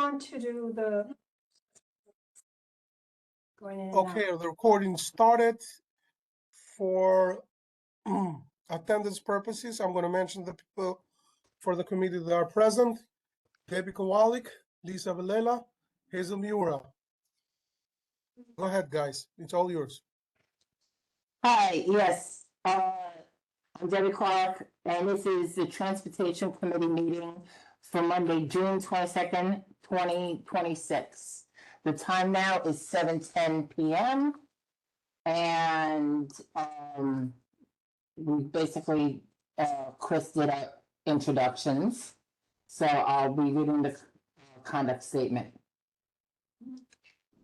on to do the. Going in and out. Okay, the recording started. For attendance purposes, I'm going to mention the people for the committee that are present. Debbie Kowalik, Lisa Valela, Hazel Miura. Go ahead, guys. It's all yours. Hi, yes, I'm Debbie Clark, and this is the Transportation Committee meeting for Monday, June 22nd, 2026. The time now is 7:10 p.m. And, we basically, Chris did our introductions, so I'll be reading the conduct statement.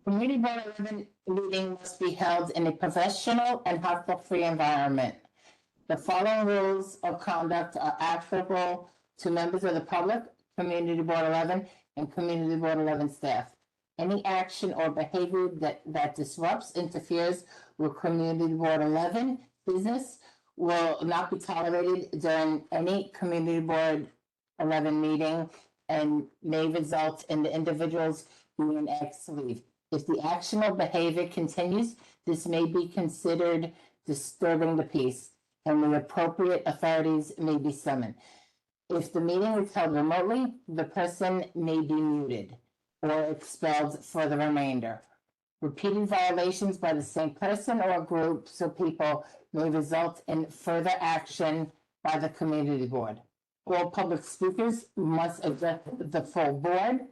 Community Board 11 meeting must be held in a professional and hostile-free environment. The following rules of conduct are applicable to members of the public, Community Board 11, and Community Board 11 staff. Any action or behavior that disrupts, interferes with Community Board 11 business will not be tolerated during any Community Board 11 meeting and may result in the individuals being asked to leave. If the action or behavior continues, this may be considered disturbing the peace, and the appropriate authorities may be summoned. If the meeting is held remotely, the person may be muted or expelled for the remainder. Repeated violations by the same person or groups of people may result in further action by the community board. All public speakers must address the full board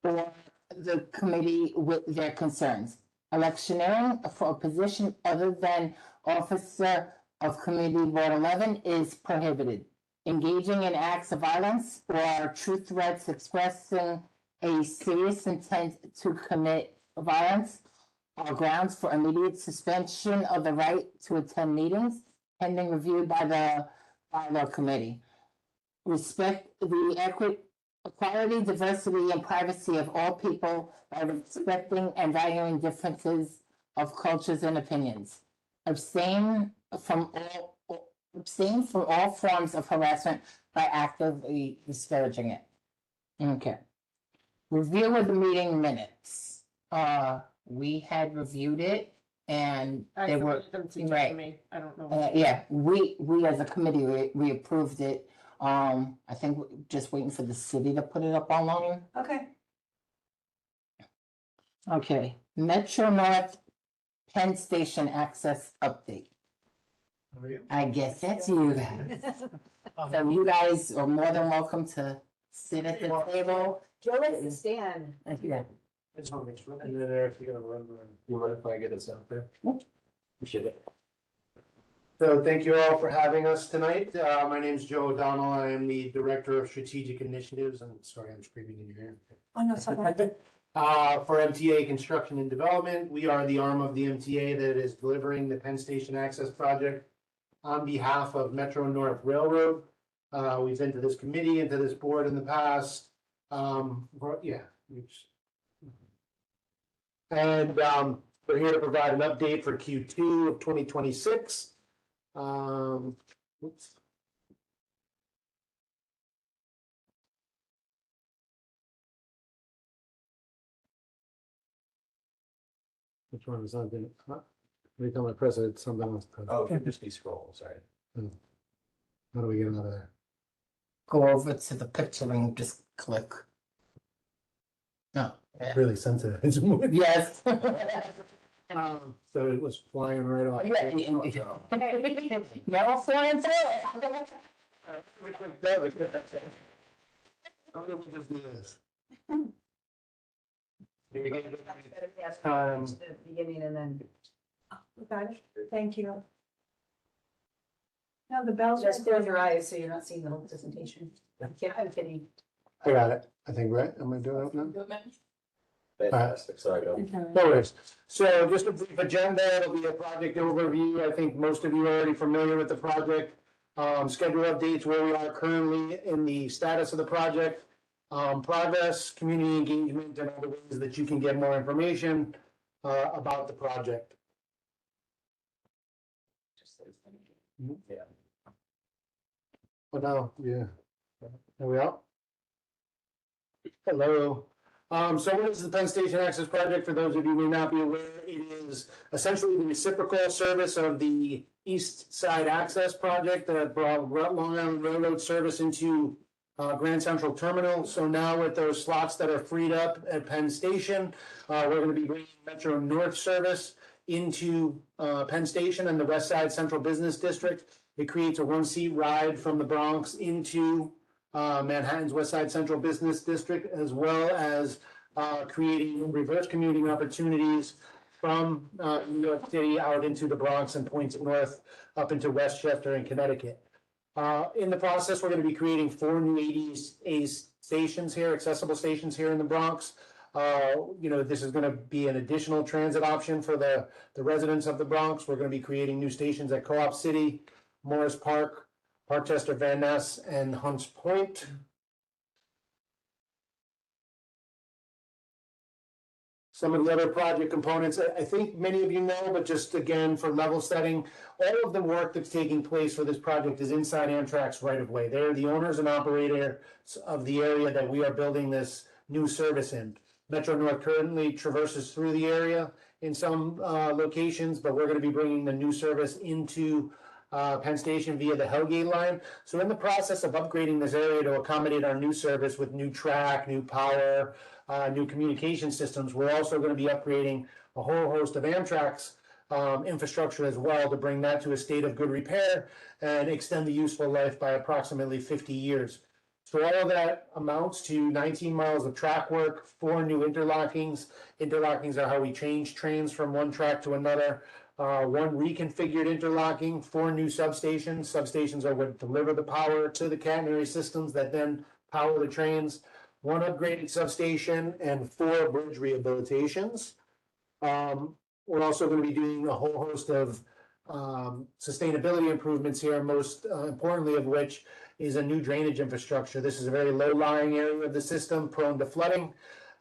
or the committee with their concerns. Electioneering for a position other than officer of Community Board 11 is prohibited. Engaging in acts of violence or true threats expressing a serious intent to commit violence are grounds for immediate suspension of the right to attend meetings pending review by the bylaw committee. Respect the equality, diversity, and privacy of all people by respecting and valuing differences of cultures and opinions. Abstain from all forms of harassment by actively discouraging it. Okay. Review of the meeting minutes. We had reviewed it and they were right. I don't know. Yeah, we as a committee, we approved it. I think we're just waiting for the city to put it up online. Okay. Okay, Metro North Penn Station access update. I guess that's you guys. So you guys are more than welcome to sit at the table. Joe likes to stand. Yeah. And then if you're gonna run, you mind if I get us out there? Appreciate it. So thank you all for having us tonight. My name is Joe O'Donnell. I am the Director of Strategic Initiatives. I'm sorry, I'm screaming in your ear. Oh, no, sorry. For MTA Construction and Development, we are the arm of the MTA that is delivering the Penn Station Access Project on behalf of Metro North Railroad. We've been to this committee and to this board in the past. And we're here to provide an update for Q2 of 2026. Oops. Which one is something? Become a president, something else. Oh, it could just be scroll, sorry. How do we get out of there? Go over to the picture and just click. No. Yeah. Really sensitive. Yes. So it was flying right off. Never flying through it. The beginning and then. Got it. Thank you. Now the bells. Just close your eyes so you're not seeing the whole presentation. Yeah, I'm kidding. I got it, I think, right? Am I doing it now? Fantastic, sorry, go. No worries. So just a brief agenda, it'll be a project overview. I think most of you are already familiar with the project. Schedule updates, where we are currently in the status of the project. Progress, community engagement, and other ways that you can get more information about the project. Yeah. Oh, no, yeah. Are we out? Hello. So what is the Penn Station Access Project? For those of you who may not be aware, it is essentially the reciprocal service of the East Side Access Project that brought Long Island Railroad service into Grand Central Terminal. So now with those slots that are freed up at Penn Station, we're gonna be bringing Metro North service into Penn Station and the West Side Central Business District. It creates a one-seat ride from the Bronx into Manhattan's West Side Central Business District, as well as creating reverse commuting opportunities from New York City out into the Bronx and points north up into Westchester and Connecticut. In the process, we're going to be creating 4 new ADA stations here, accessible stations here in the Bronx. This is going to be an additional transit option for the residents of the Bronx. We're going to be creating new stations at Co-op City, Morris Park, Parkchester, Van Ness, and Hunts Point. Some of the other project components, I think many of you know, but just again, for level setting, all of the work that's taking place for this project is inside Amtrak's right of way. They're the owners and operators of the area that we are building this new service in. Metro North currently traverses through the area in some locations, but we're going to be bringing the new service into Penn Station via the Hellgate line. So in the process of upgrading this area to accommodate our new service with new track, new power, new communication systems, we're also going to be upgrading a whole host of Amtrak's infrastructure as well to bring that to a state of good repair and extend the useful life by approximately 50 years. So all of that amounts to 19 miles of track work, 4 new interlockings. Interlockings are how we change trains from one track to another. 1 reconfigured interlocking, 4 new substations. Substations are what deliver the power to the catenary systems that then power the trains. 1 upgraded substation and 4 bridge rehabilitations. We're also going to be doing a whole host of sustainability improvements here, most importantly of which is a new drainage infrastructure. This is a very low-lying area of the system, prone to flooding,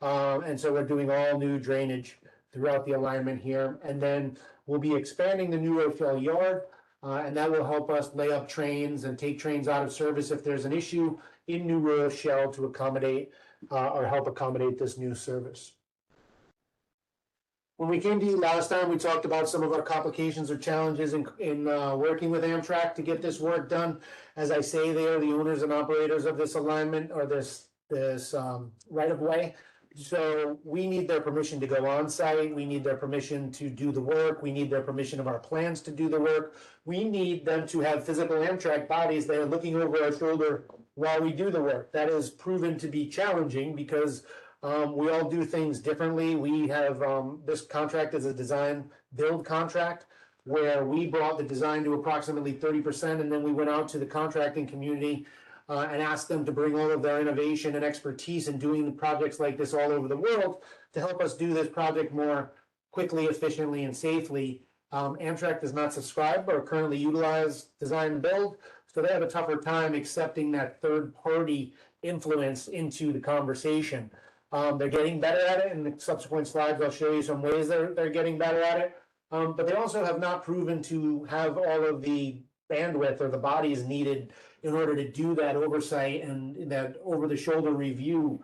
and so we're doing all new drainage throughout the alignment here. And then we'll be expanding the New Rochelle Yard, and that will help us lay up trains and take trains out of service if there's an issue in New Rochelle to accommodate or help accommodate this new service. When we came to you last time, we talked about some of our complications or challenges in working with Amtrak to get this work done. As I say, they are the owners and operators of this alignment or this right of way. So we need their permission to go on site. We need their permission to do the work. We need their permission of our plans to do the work. We need them to have physical Amtrak bodies that are looking over our shoulder while we do the work. That is proven to be challenging because we all do things differently. We have this contract is a design build contract where we brought the design to approximately 30%, and then we went out to the contracting community and asked them to bring all of their innovation and expertise in doing projects like this all over the world to help us do this project more quickly, efficiently, and safely. Amtrak does not subscribe or currently utilize design and build, so they have a tougher time accepting that third-party influence into the conversation. They're getting better at it. In the subsequent slides, I'll show you some ways they're getting better at it. But they also have not proven to have all of the bandwidth or the bodies needed in order to do that oversight and that over-the-shoulder review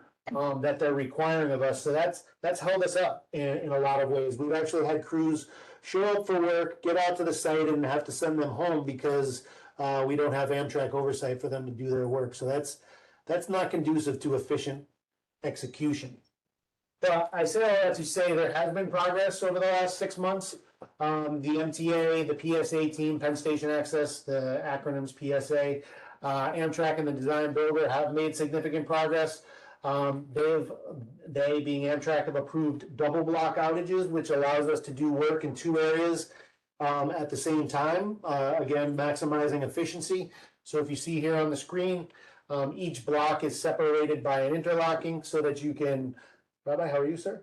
that they're requiring of us. So that's held us up in a lot of ways. We've actually had crews show up for work, get out to the site, and have to send them home because we don't have Amtrak oversight for them to do their work. So that's not conducive to efficient execution. But I say all that to say there has been progress over the last 6 months. The MTA, the PSA team, Penn Station Access, the acronyms PSA, Amtrak and the design builder have made significant progress. They being Amtrak have approved double block outages, which allows us to do work in 2 areas at the same time, again, maximizing efficiency. So if you see here on the screen, each block is separated by an interlocking so that you can, Rabbi, how are you, sir?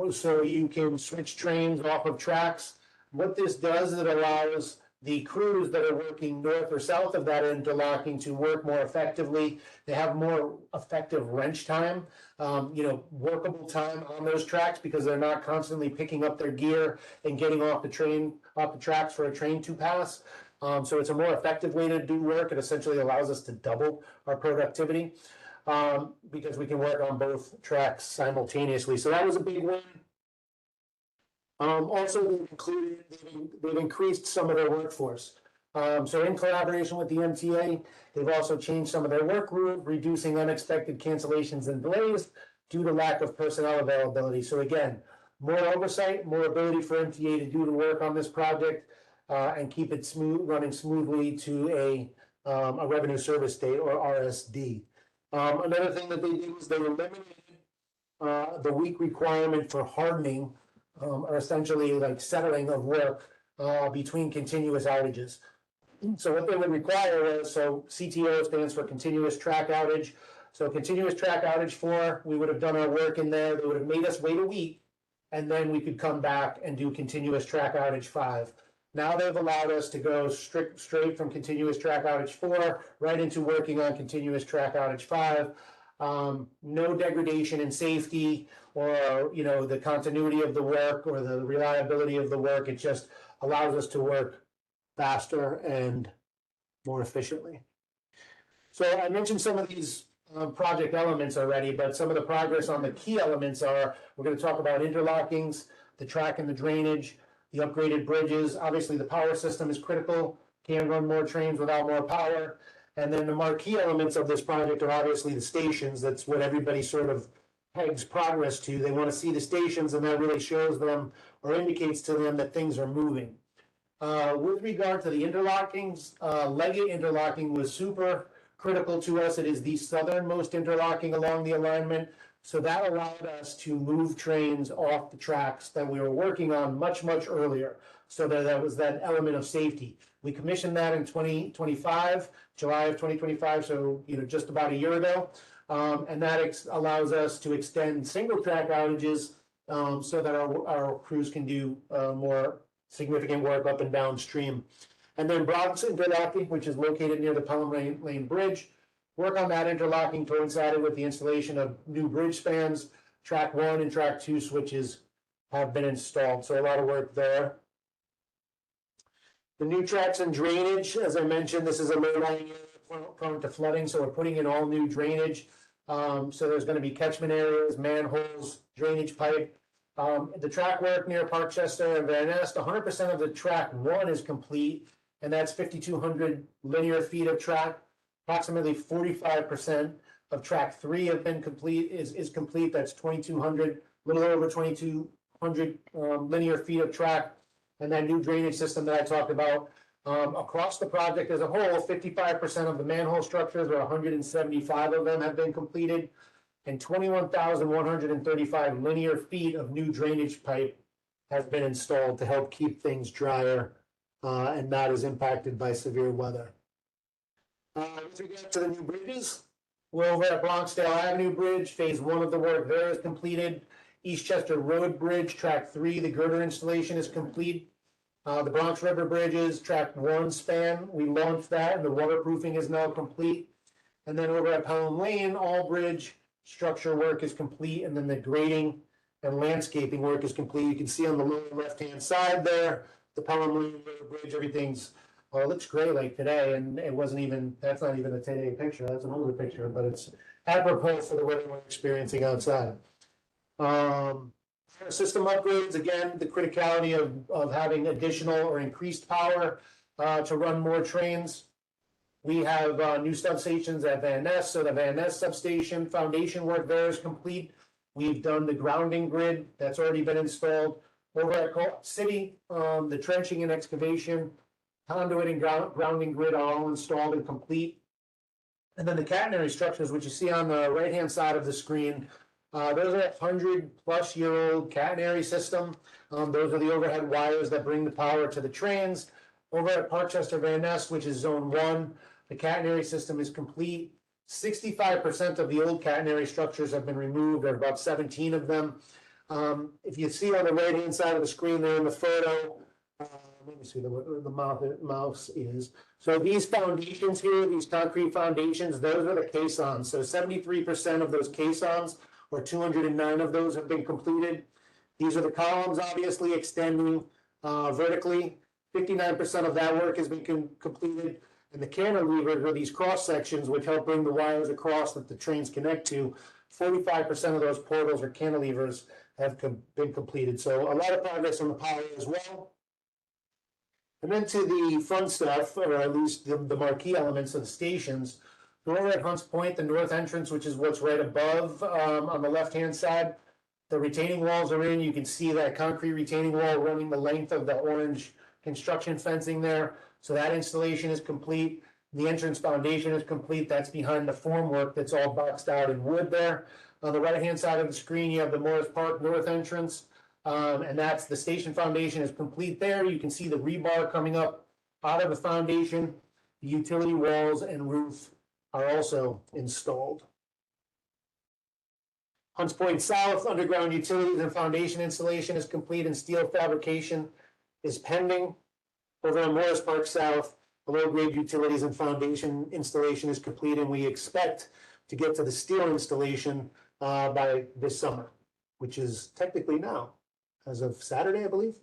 So you can switch trains off of tracks. What this does is it allows the crews that are working north or south of that interlocking to work more effectively. They have more effective wrench time, workable time on those tracks because they're not constantly picking up their gear and getting off the tracks for a train to pass. So it's a more effective way to do work. It essentially allows us to double our productivity. because we can work on both tracks simultaneously. So that was a big win. Also, they've increased some of their workforce. So in collaboration with the MTA, they've also changed some of their work rules, reducing unexpected cancellations and delays due to lack of personnel availability. So again, more oversight, more ability for MTA to do the work on this project, and keep it running smoothly to a revenue service date, or RSD. Another thing that they did was they eliminated the week requirement for hardening, or essentially like settling of work between continuous outages. So what they would require is, so CTO stands for continuous track outage. So continuous track outage 4, we would have done our work in there. They would have made us wait a week, and then we could come back and do continuous track outage 5. Now they've allowed us to go straight from continuous track outage 4 right into working on continuous track outage 5. No degradation in safety or, you know, the continuity of the work or the reliability of the work. It just allows us to work faster and more efficiently. So I mentioned some of these project elements already, but some of the progress on the key elements are, we're going to talk about interlockings, the track and the drainage, the upgraded bridges. Obviously, the power system is critical. Can't run more trains without more power. And then the marquee elements of this project are obviously the stations. That's what everybody sort of pegs progress to. They want to see the stations, and that really shows them or indicates to them that things are moving. With regard to the interlockings, Leggett interlocking was super critical to us. It is the southernmost interlocking along the alignment. So that allowed us to move trains off the tracks that we were working on much, much earlier. So that was that element of safety. We commissioned that in 2025, July of 2025, so just about a year ago. And that allows us to extend single track outages so that our crews can do more significant work up and downstream. And then Bronx interlocking, which is located near the Pelham Lane Bridge. Work on that interlocking coincided with the installation of new bridge spans. Track 1 and track 2 switches have been installed, so a lot of work there. The new tracks and drainage, as I mentioned, this is a low-lying area prone to flooding, so we're putting in all new drainage. So there's going to be catchment areas, manholes, drainage pipe. The track work near Parkchester and Van Nest, 100% of the track 1 is complete, and that's 5,200 linear feet of track. Approximately 45% of track 3 have been complete, is complete. That's 2,200, a little over 2,200 linear feet of track. And that new drainage system that I talked about. Across the project as a whole, 55% of the manhole structures, or 175 of them, have been completed, and 21,135 linear feet of new drainage pipe has been installed to help keep things drier and not as impacted by severe weather. With regard to the new bridges, we're over at Bronxdale Avenue Bridge. Phase 1 of the work there is completed. Eastchester Road Bridge, track 3, the girder installation is complete. The Bronx River Bridges, track 1 span, we launched that, and the waterproofing is now complete. And then over at Pelham Lane, all bridge structure work is complete, and then the grading and landscaping work is complete. You can see on the lower left-hand side there, the Pelham Lane River Bridge, everything's, well, it looks great like today, and it wasn't even, that's not even a today picture, that's an older picture, but it's apropos for the weather we're experiencing outside. System upgrades, again, the criticality of having additional or increased power to run more trains. We have new substations at Van Ness, so the Van Ness substation foundation work there is complete. We've done the grounding grid, that's already been installed. Over at Co-op City, the trenching and excavation, conduit and grounding grid are all installed and complete. And then the catenary structures, which you see on the right-hand side of the screen, those are a 100-plus-year-old catenary system. Those are the overhead wires that bring the power to the trains. Over at Parkchester Van Nest, which is zone 1, the catenary system is complete. 65% of the old catenary structures have been removed, there are about 17 of them. If you see on the right-hand side of the screen there in the photo, let me see where the mouse is. So these foundations here, these concrete foundations, those are the caissons. So 73% of those caissons, or 209 of those, have been completed. These are the columns, obviously, extending vertically. 59% of that work has been completed. And the cantilevers are these cross sections which help bring the wires across that the trains connect to. 45% of those portals or cantilevers have been completed. So a lot of progress on the power as well. And then to the fun stuff, or at least the marquee elements of the stations. We're at Hunts Point, the north entrance, which is what's right above on the left-hand side. The retaining walls are in. You can see that concrete retaining wall running the length of the orange construction fencing there. So that installation is complete. The entrance foundation is complete. That's behind the formwork that's all boxed out in wood there. On the right-hand side of the screen, you have the Morris Park north entrance. And that's the station foundation is complete there. You can see the rebar coming up out of the foundation. The utility walls and roof are also installed. Hunts Point South, underground utilities and foundation installation is complete and steel fabrication is pending. Over on Morris Park South, below grade utilities and foundation installation is complete, and we expect to get to the steel installation by this summer, which is technically now, as of Saturday, I believe.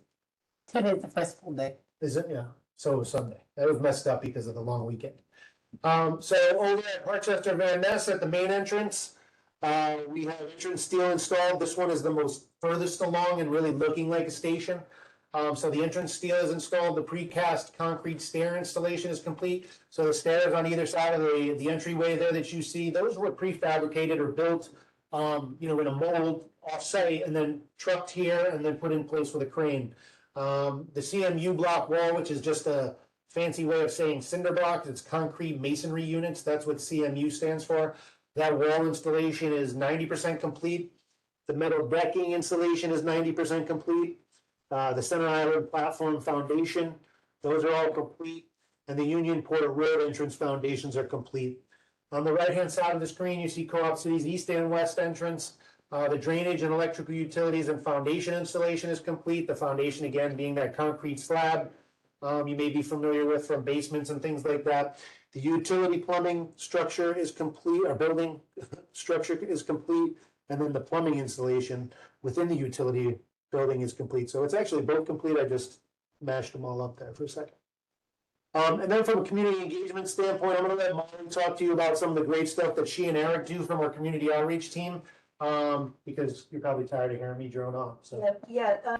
Today's the first full day. Is it? Yeah. So it was Sunday. That was messed up because of the long weekend. So over at Parkchester Van Ness at the main entrance, we have entrance steel installed. This one is the most furthest along and really looking like a station. So the entrance steel is installed. The precast concrete stair installation is complete. So the stairs on either side of the entryway there that you see, those were prefabricated or built, in a mold off-site and then trucked here and then put in place with a crane. The CMU block wall, which is just a fancy way of saying cinder block, it's concrete masonry units. That's what CMU stands for. That wall installation is 90% complete. The metal decking installation is 90% complete. The Center Island platform foundation, those are all complete. And the Union Porter Road entrance foundations are complete. On the right-hand side of the screen, you see Co-op City's east and west entrance. The drainage and electrical utilities and foundation installation is complete. The foundation, again, being that concrete slab you may be familiar with from basements and things like that. The utility plumbing structure is complete, or building structure is complete, and then the plumbing installation within the utility building is complete. So it's actually both complete. I just mashed them all up there for a second. And then from a community engagement standpoint, I'm going to let Molly talk to you about some of the great stuff that she and Eric do from our community outreach team, because you're probably tired of hearing me drone on. So.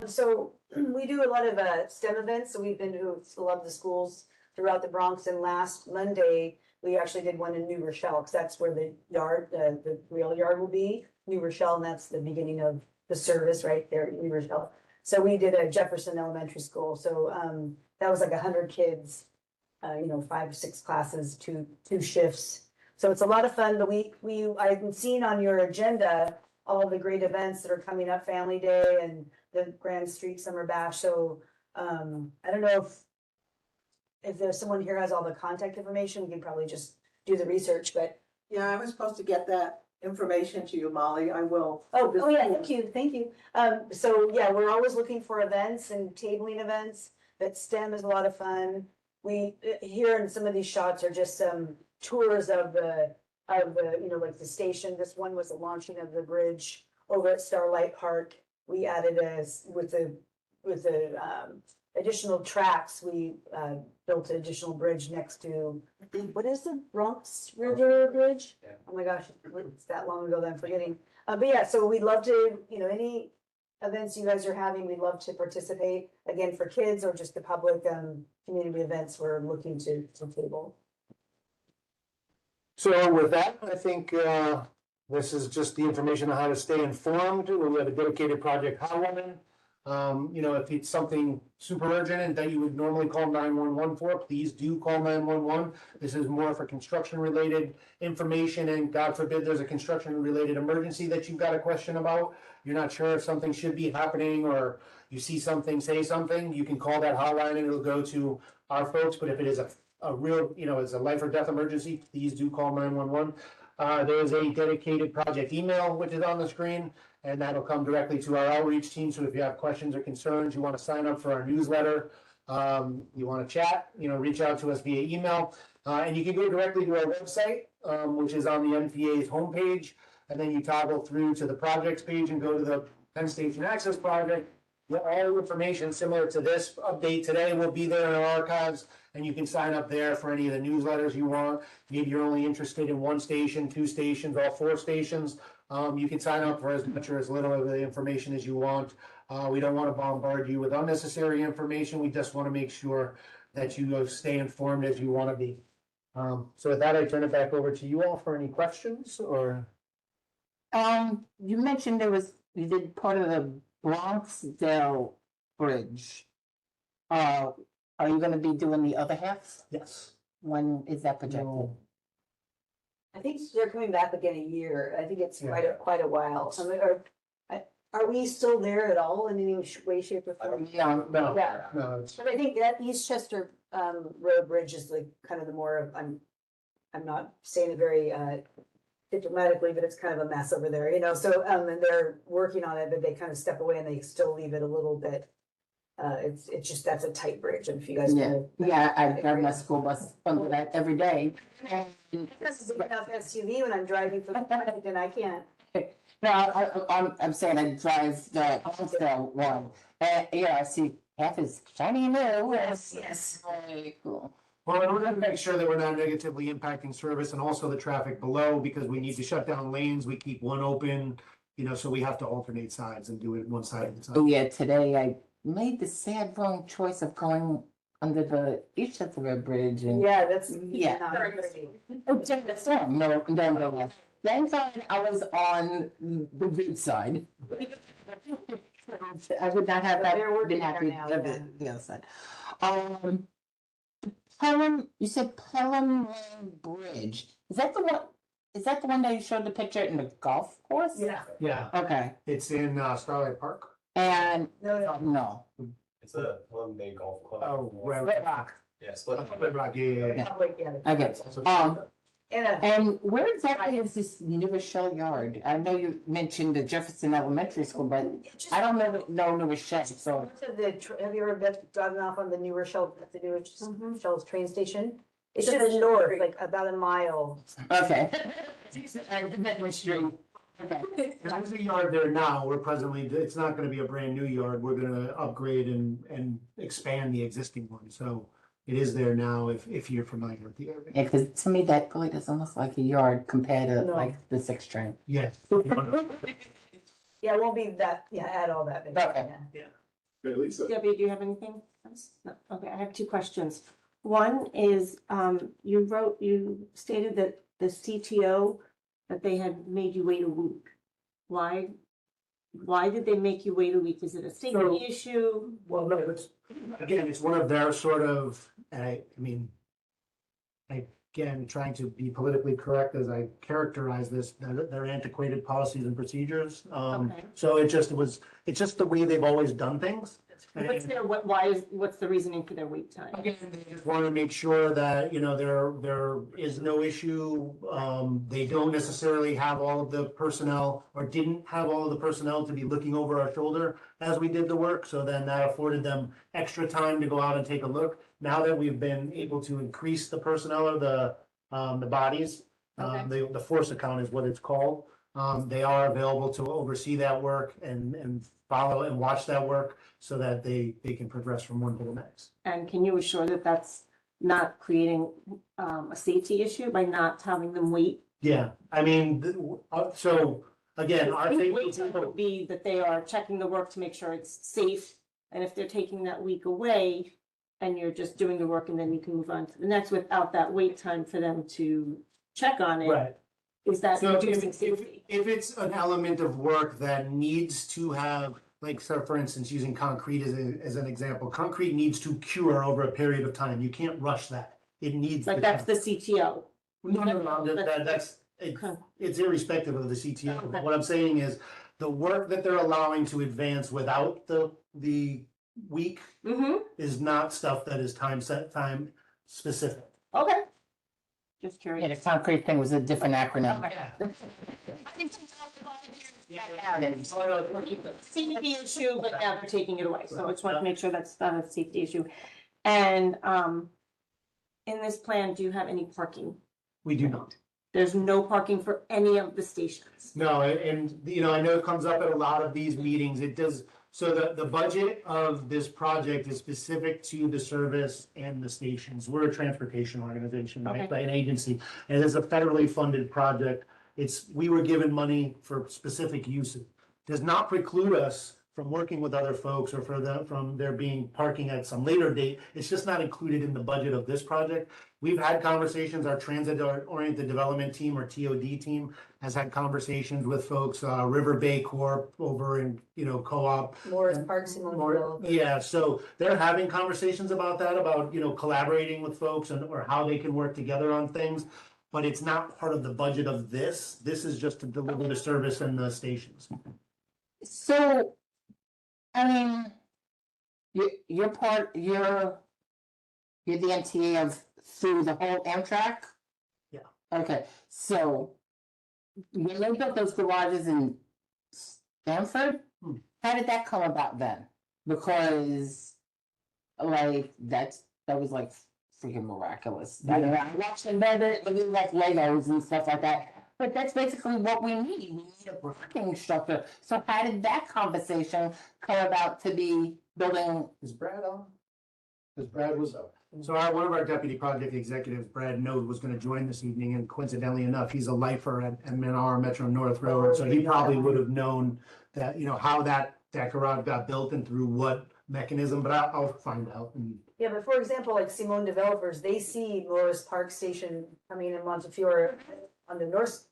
So we do a lot of STEM events, so we've been to a lot of the schools throughout the Bronx, and last Monday, we actually did one in New Rochelle, because that's where the yard, the real yard will be, New Rochelle, and that's the beginning of the service right there in New Rochelle. So we did a Jefferson Elementary School, so that was like 100 kids, 5 or 6 classes, two shifts. So it's a lot of fun, but I've seen on your agenda all of the great events that are coming up, Family Day and the Grand Street Summer Bash. So I don't know if there's someone here has all the contact information, we can probably just do the research, but. Yeah, I was supposed to get that information to you, Molly. I will. Oh yeah, thank you. So yeah, we're always looking for events and tabling events, but STEM is a lot of fun. We, here in some of these shots are just some tours of the, like the station. This one was the launching of the bridge over at Starlight Park. We added with the additional tracks, we built an additional bridge next to, what is the Bronx River Bridge? Yeah. Oh my gosh, it's that long ago that I'm forgetting. But yeah, so we'd love to, any events you guys are having, we'd love to participate. Again, for kids or just the public community events, we're looking to table. So with that, I think this is just the information on how to stay informed. We have a dedicated project hotline. If it's something super urgent and that you would normally call 911 for, please do call 911. This is more for construction related information, and God forbid there's a construction related emergency that you've got a question about. You're not sure if something should be happening, or you see something, say something, you can call that hotline and it'll go to our folks. But if it is a real, it's a life or death emergency, please do call 911. There is a dedicated project email, which is on the screen, and that'll come directly to our outreach team. So if you have questions or concerns, you want to sign up for our newsletter, you want to chat, reach out to us via email. And you can go directly to our website, which is on the MPA's homepage. And then you toggle through to the projects page and go to the Penn Station Access Project. all information similar to this update today will be there in our archives, and you can sign up there for any of the newsletters you want. Maybe you're only interested in one station, two stations, all four stations. You can sign up for as much or as little of the information as you want. We don't want to bombard you with unnecessary information. We just want to make sure that you stay informed as you want to be. So with that, I turn it back over to you all for any questions or? You mentioned you did part of the Bronxdale Bridge. Are you gonna be doing the other half? Yes. When is that projected? No. I think they're coming back again a year. I think it's Yeah. quite a while. So are we still there at all in any way, shape or form? No, No, Yeah. no, it's, But I think that Eastchester Road Bridge is the kind of the more of, I'm not saying it very diplomatically, but it's kind of a mess over there, you know, so and they're working on it, but they kind of step away and they still leave it a little bit. It's just, that's a tight bridge, and if you guys. yeah, I drive my school bus under that every day. This is enough SUV when I'm driving for the project and I can't. No, I'm saying I drive the Bronxdale one, yeah, I see half is shiny new. Yes. Very cool. well, in order to make sure that we're not negatively impacting service and also the traffic below, because we need to shut down lanes, we keep one open. You know, so we have to alternate sides and do it one side at a time. Oh, yeah, today I made the sad wrong choice of going under the Eastchester Road Bridge and. Yeah, that's. Yeah. not pretty. Oh, check this out. No. Thank God I was on the good side. I would not have that, They're working been there happy now, to yeah. the other side. Pelham, you said Pelham Lane Bridge. Is that the one that you showed the picture in the golf course? Yeah. Yeah, Okay, it's in Starlight Park. and, No, no, It's a Plum Bay Golf Club. Oh, Red Rock, Yeah, split. Red Rock, yeah. Wait, yeah. okay. Also- And And where exactly is this New Rochelle yard? I know you mentioned the Jefferson Elementary School, but I don't know New Rochelle, so. have you ever been driving off on the New Rochelle, at the New Rochelle's train station? It's To just the north, like about a mile. Okay. Okay. There's a yard there now, we're presently, it's not gonna be a brand new yard, we're gonna upgrade and expand the existing one, so. It is there now if you're familiar with the area. Yeah, because to me, that really doesn't look like a yard compared to No. like the 6 train. Yes. Yeah, it won't be that, yeah, add all that. big, Okay. yeah. Debbie, do you have anything else? No. Okay, I have two questions. One is, you stated that the CTO, that they had made you wait a week. Why did they make you wait a week? Is it a So- safety issue? Well, no, it's one of their sort of, again, trying to be politically correct as I characterize this, their antiquated policies and procedures. Okay. So it's just the way they've always done things. What's the reasoning for their wait time? Again, they just want to make sure that, you know, there is no issue. They don't necessarily have all of the personnel or didn't have all of the personnel to be looking over our shoulder as we did the work. So then that afforded them extra time to go out and take a look. Now that we've been able to increase the personnel or the bodies, the force account is what it's called. They are available to oversee that work and follow and watch that work so that they can progress from one to the next. And can you assure that that's not creating a safety issue by not having them wait? Yeah, I mean, so again, our Wait safety time people, would be that they are checking the work to make sure it's safe. And if they're taking that week away and you're just doing the work and then you can move on to the next without that wait time for them to check on it, right. is that So reducing safety? if it's an element of work that needs to have, like, so for instance, using concrete as an example, concrete needs to cure over a period of time. You can't rush that. It needs. Like that's the CTO. No, that's, Okay. it's irrespective of the CTO. Okay. But what I'm saying is the work that they're allowing to advance without the week Mm-hmm, is not stuff that is time specific. okay. Just Yeah, curious. the concrete thing was a different acronym. Safety issue, but now they're taking it away, so I just want to make sure that's not a safety issue. And, in this plan, do you have any parking? We do not. There's no parking for any of the stations. No, and you know, I know it comes up at a lot of these meetings. It does, So the budget of this project is specific to the service and the stations. We're a transportation organization, right, Okay. by an agency. And it's a federally funded project. We were given money for specific uses. Does not preclude us from working with other folks or from there being parking at some later date. It's just not included in the budget of this project. We've had conversations, our transit oriented development team or TOD team has had conversations with folks, River Bay Corp over in, Co-op. Morris Park, Simone Developer. Yeah, so they're having conversations about that, about, collaborating with folks or how they can work together on things. But it's not part of the budget of this. This is just to deliver the service and the stations. So, I mean, you're the MTA of, through the whole Amtrak? Yeah. Okay, so when they built those garages in Stanford, how did that come about then? Because, like, that was like freaking miraculous. I mean, I watched them build it, but it was like Legos and stuff like that. But that's basically what we need. We need a parking structure. So how did that conversation come about to be building? Is Brad on? Because Brad was, so one of our deputy project executives, Brad Node, was gonna join this evening, and coincidentally enough, he's a lifer at MNR Metro North Railroad, so he probably would have known that, how that garage got built and through what mechanism, but I'll find out. And Yeah, but for example, like Simone Developers, they see Morris Park Station coming in Montefiore on the north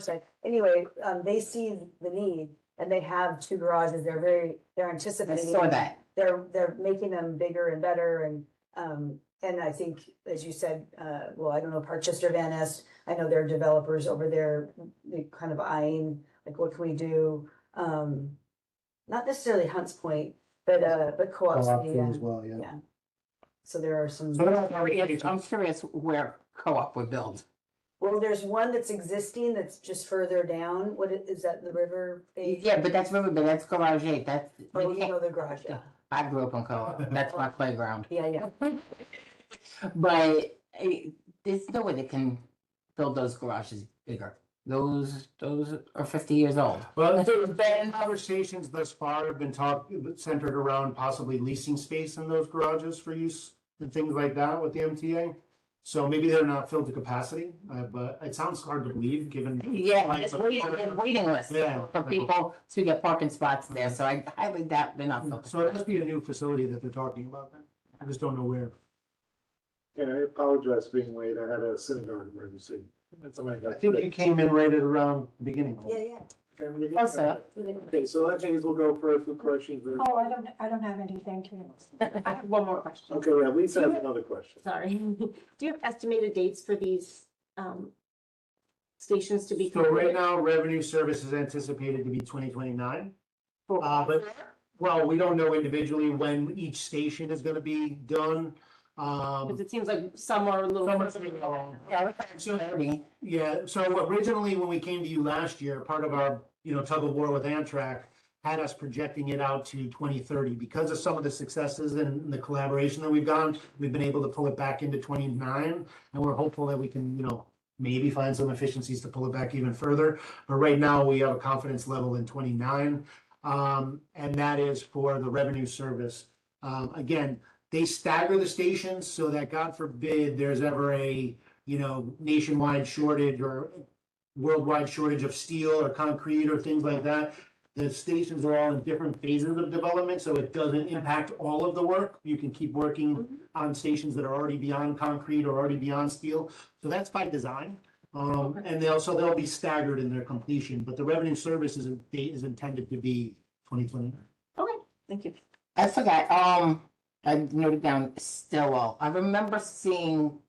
side. Anyway, they see the need and they have two garages. They're I anticipating. saw that. They're making them bigger and better and I think, as you said, well, I don't know, Parkchester Van Nest, I know there are developers over there, they kind of eyeing, like, what can we do? Not necessarily Hunts Point, but Co-op Co-op City, as well, yeah. yeah. So there are some. So that's I'm curious where co-op would build. Well, there's one that's existing that's just further down. Is that the river? Bay? Yeah, but that's that's Garage 8. That's, Oh, you you can't- know the garage, yeah. I grew up on co-op. That's my playground. Yeah, yeah. But there's no way they can build those garages bigger. Those are 50 years old. Well, there's been conversations thus far have been centered around possibly leasing space in those garages for use and things like that with the MTA. So maybe they're not filled to capacity, but it sounds hard to believe given. Yeah, it's waiting list Yeah. for people to get parking spots there. So I highly doubt they're not filled. So it must be a new facility that they're talking about then. I just don't know where. Yeah, I apologize for being late. I had a synagogue emergency. That's all I got. I think you came in right at around the beginning. Yeah, yeah. Also, Okay, so that means we'll go for a few questions. Oh, I don't have any, thank you. I have one more question. Okay, yeah, Lisa has another question. Sorry. Do you have estimated dates for these, stations to be? So right completed? now, revenue service is anticipated to be 2029. For- But, well, we don't know individually when each station is gonna be done. Because it seems like some are a little. yeah, so Yeah, so originally, when we came to you last year, part of our, tug of war with Amtrak had us projecting it out to 2030. Because of some of the successes and the collaboration that we've been able to pull it back into 29. And we're hopeful that we can, maybe find some efficiencies to pull it back even further. But right now, we have a confidence level in 29. And that is for the revenue service. Again, they stagger the stations so that God forbid there's ever a, nationwide shortage or worldwide shortage of steel or concrete or things like that. The stations are all in different phases of development, so it doesn't impact all of the work. You can keep working on stations that are already beyond concrete or already beyond steel. So that's by design. And they'll be staggered in their completion, but the revenue service is intended to be 2020. Okay, thank you. I forgot. I noted down Stillwell. I remember seeing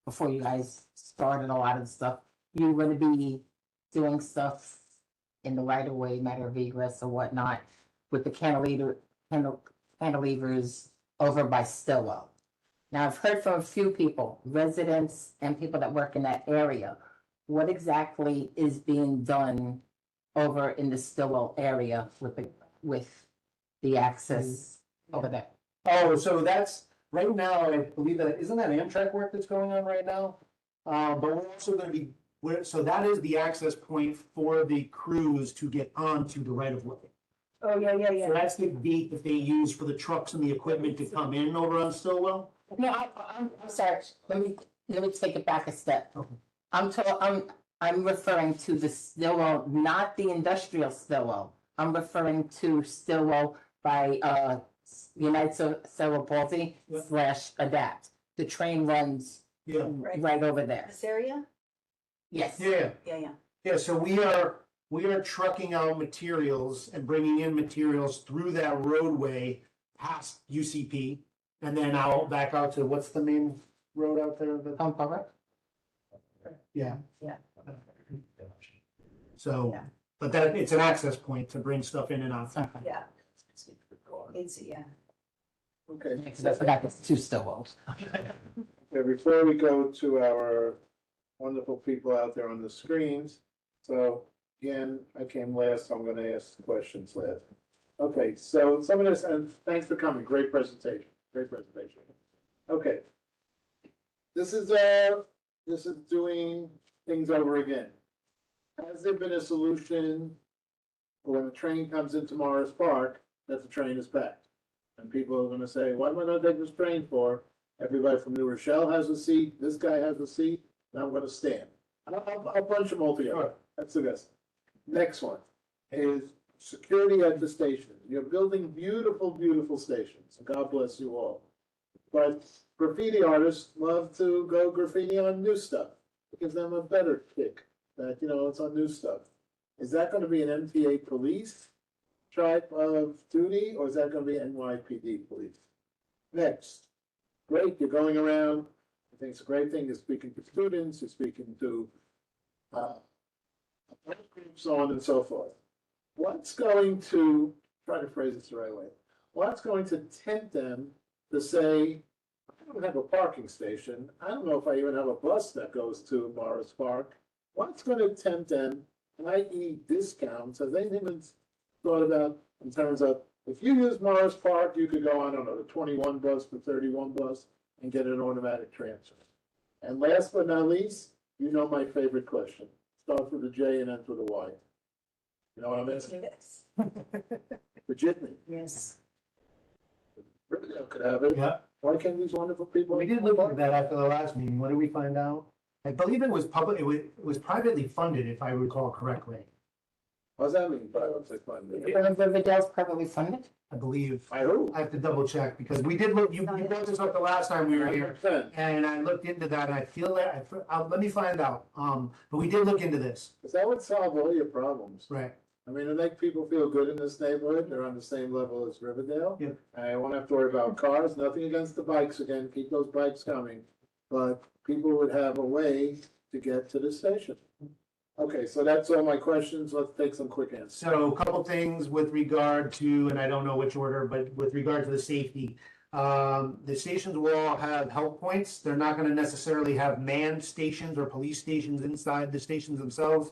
before you guys started a lot of the stuff. You were going to be doing stuff in the right of way, matter of egress or whatnot, with the cantilevers over by Stillwell. Now I've heard from a few people, residents and people that work in that area. What exactly is being done over in the Stillwell area with the access over there? Oh, so that's, right now, I believe isn't that Amtrak work that's going on right now? But we're also gonna be, so that is the access point for the crews to get onto the right of way. Oh, yeah. So that's the gate that they use for the trucks and the equipment to come in over on Stillwell? No, I'm sorry, let me take it back a step. Okay. I'm referring to the Stillwell, not the industrial Stillwell. I'm referring to Stillwell by, United Cerebral Palsy / Adapt. The train runs Yeah. right over there. This area? Yes. Yeah, Yeah. yeah, so we are trucking out materials and bringing in materials through that roadway past UCP. And then out, back out to, what's the main road out there? Pump over. Yeah. Yeah. So, Yeah. but that, it's an access point to bring stuff in and out. Yeah. It's, yeah. Okay. Because I forgot there's 2 Stillwells. Okay, before we go to our wonderful people out there on the screens, so again, I came last, so I'm gonna ask the questions last. Okay, so some of this, and thanks for coming, great presentation. Okay. This is doing things over again. Has there been a solution when a train comes into Morris Park, that the train is packed? And people are gonna say, what am I gonna take this train for? Everybody from New Rochelle has a seat, this guy has a seat, and I'm gonna stand. I'll bunch them all together. That's the best. Next one is security at the station. You're building beautiful, beautiful stations. God bless you all. But graffiti artists love to go graffiti on new stuff. It gives them a better kick that, it's on new stuff. Is that gonna be an MTA police type of duty, or is that gonna be NYPD police? Next, great, you're going around. I think it's a great thing. You're speaking to students, you're speaking to so on and so forth. What's going to, try to phrase this the right way, what's going to tempt them to say, I don't have a parking station, I don't know if I even have a bus that goes to Morris Park. What's going to tempt them, i.e. discounts, have they even thought about in terms of, if you use Morris Park, you could go on, I don't know, the 21 bus, the 31 bus, and get an automatic transfer. And last but not least, my favorite question. Starts with a J and ends with a Y. You know what I mean? Yes. Virginia. Yes. Riverdale could have it. Yeah, Why can't these wonderful people? we did look at that after the last meeting. What did we find out? I believe it was public, it was privately funded, if I recall correctly. What does that mean, privately funded? Riverdale's privately funded? I believe. By who? I have to double check because we did look, you brought this up the last time we were here. 100%. And I looked into that and I feel that, let me find out. But we did look into this. Because that would solve all your problems. Right. I mean, it make people feel good in this neighborhood. They're on the same level as Riverdale. Yep. I won't have to worry about cars, nothing against the bikes again, keep those bikes coming. But people would have a way to get to the station. Okay, so that's all my questions. Let's take some quick answers. So a couple things with regard to, and I don't know which order, but with regard to the safety. The stations will all have help points. They're not gonna necessarily have manned stations or police stations inside the stations themselves.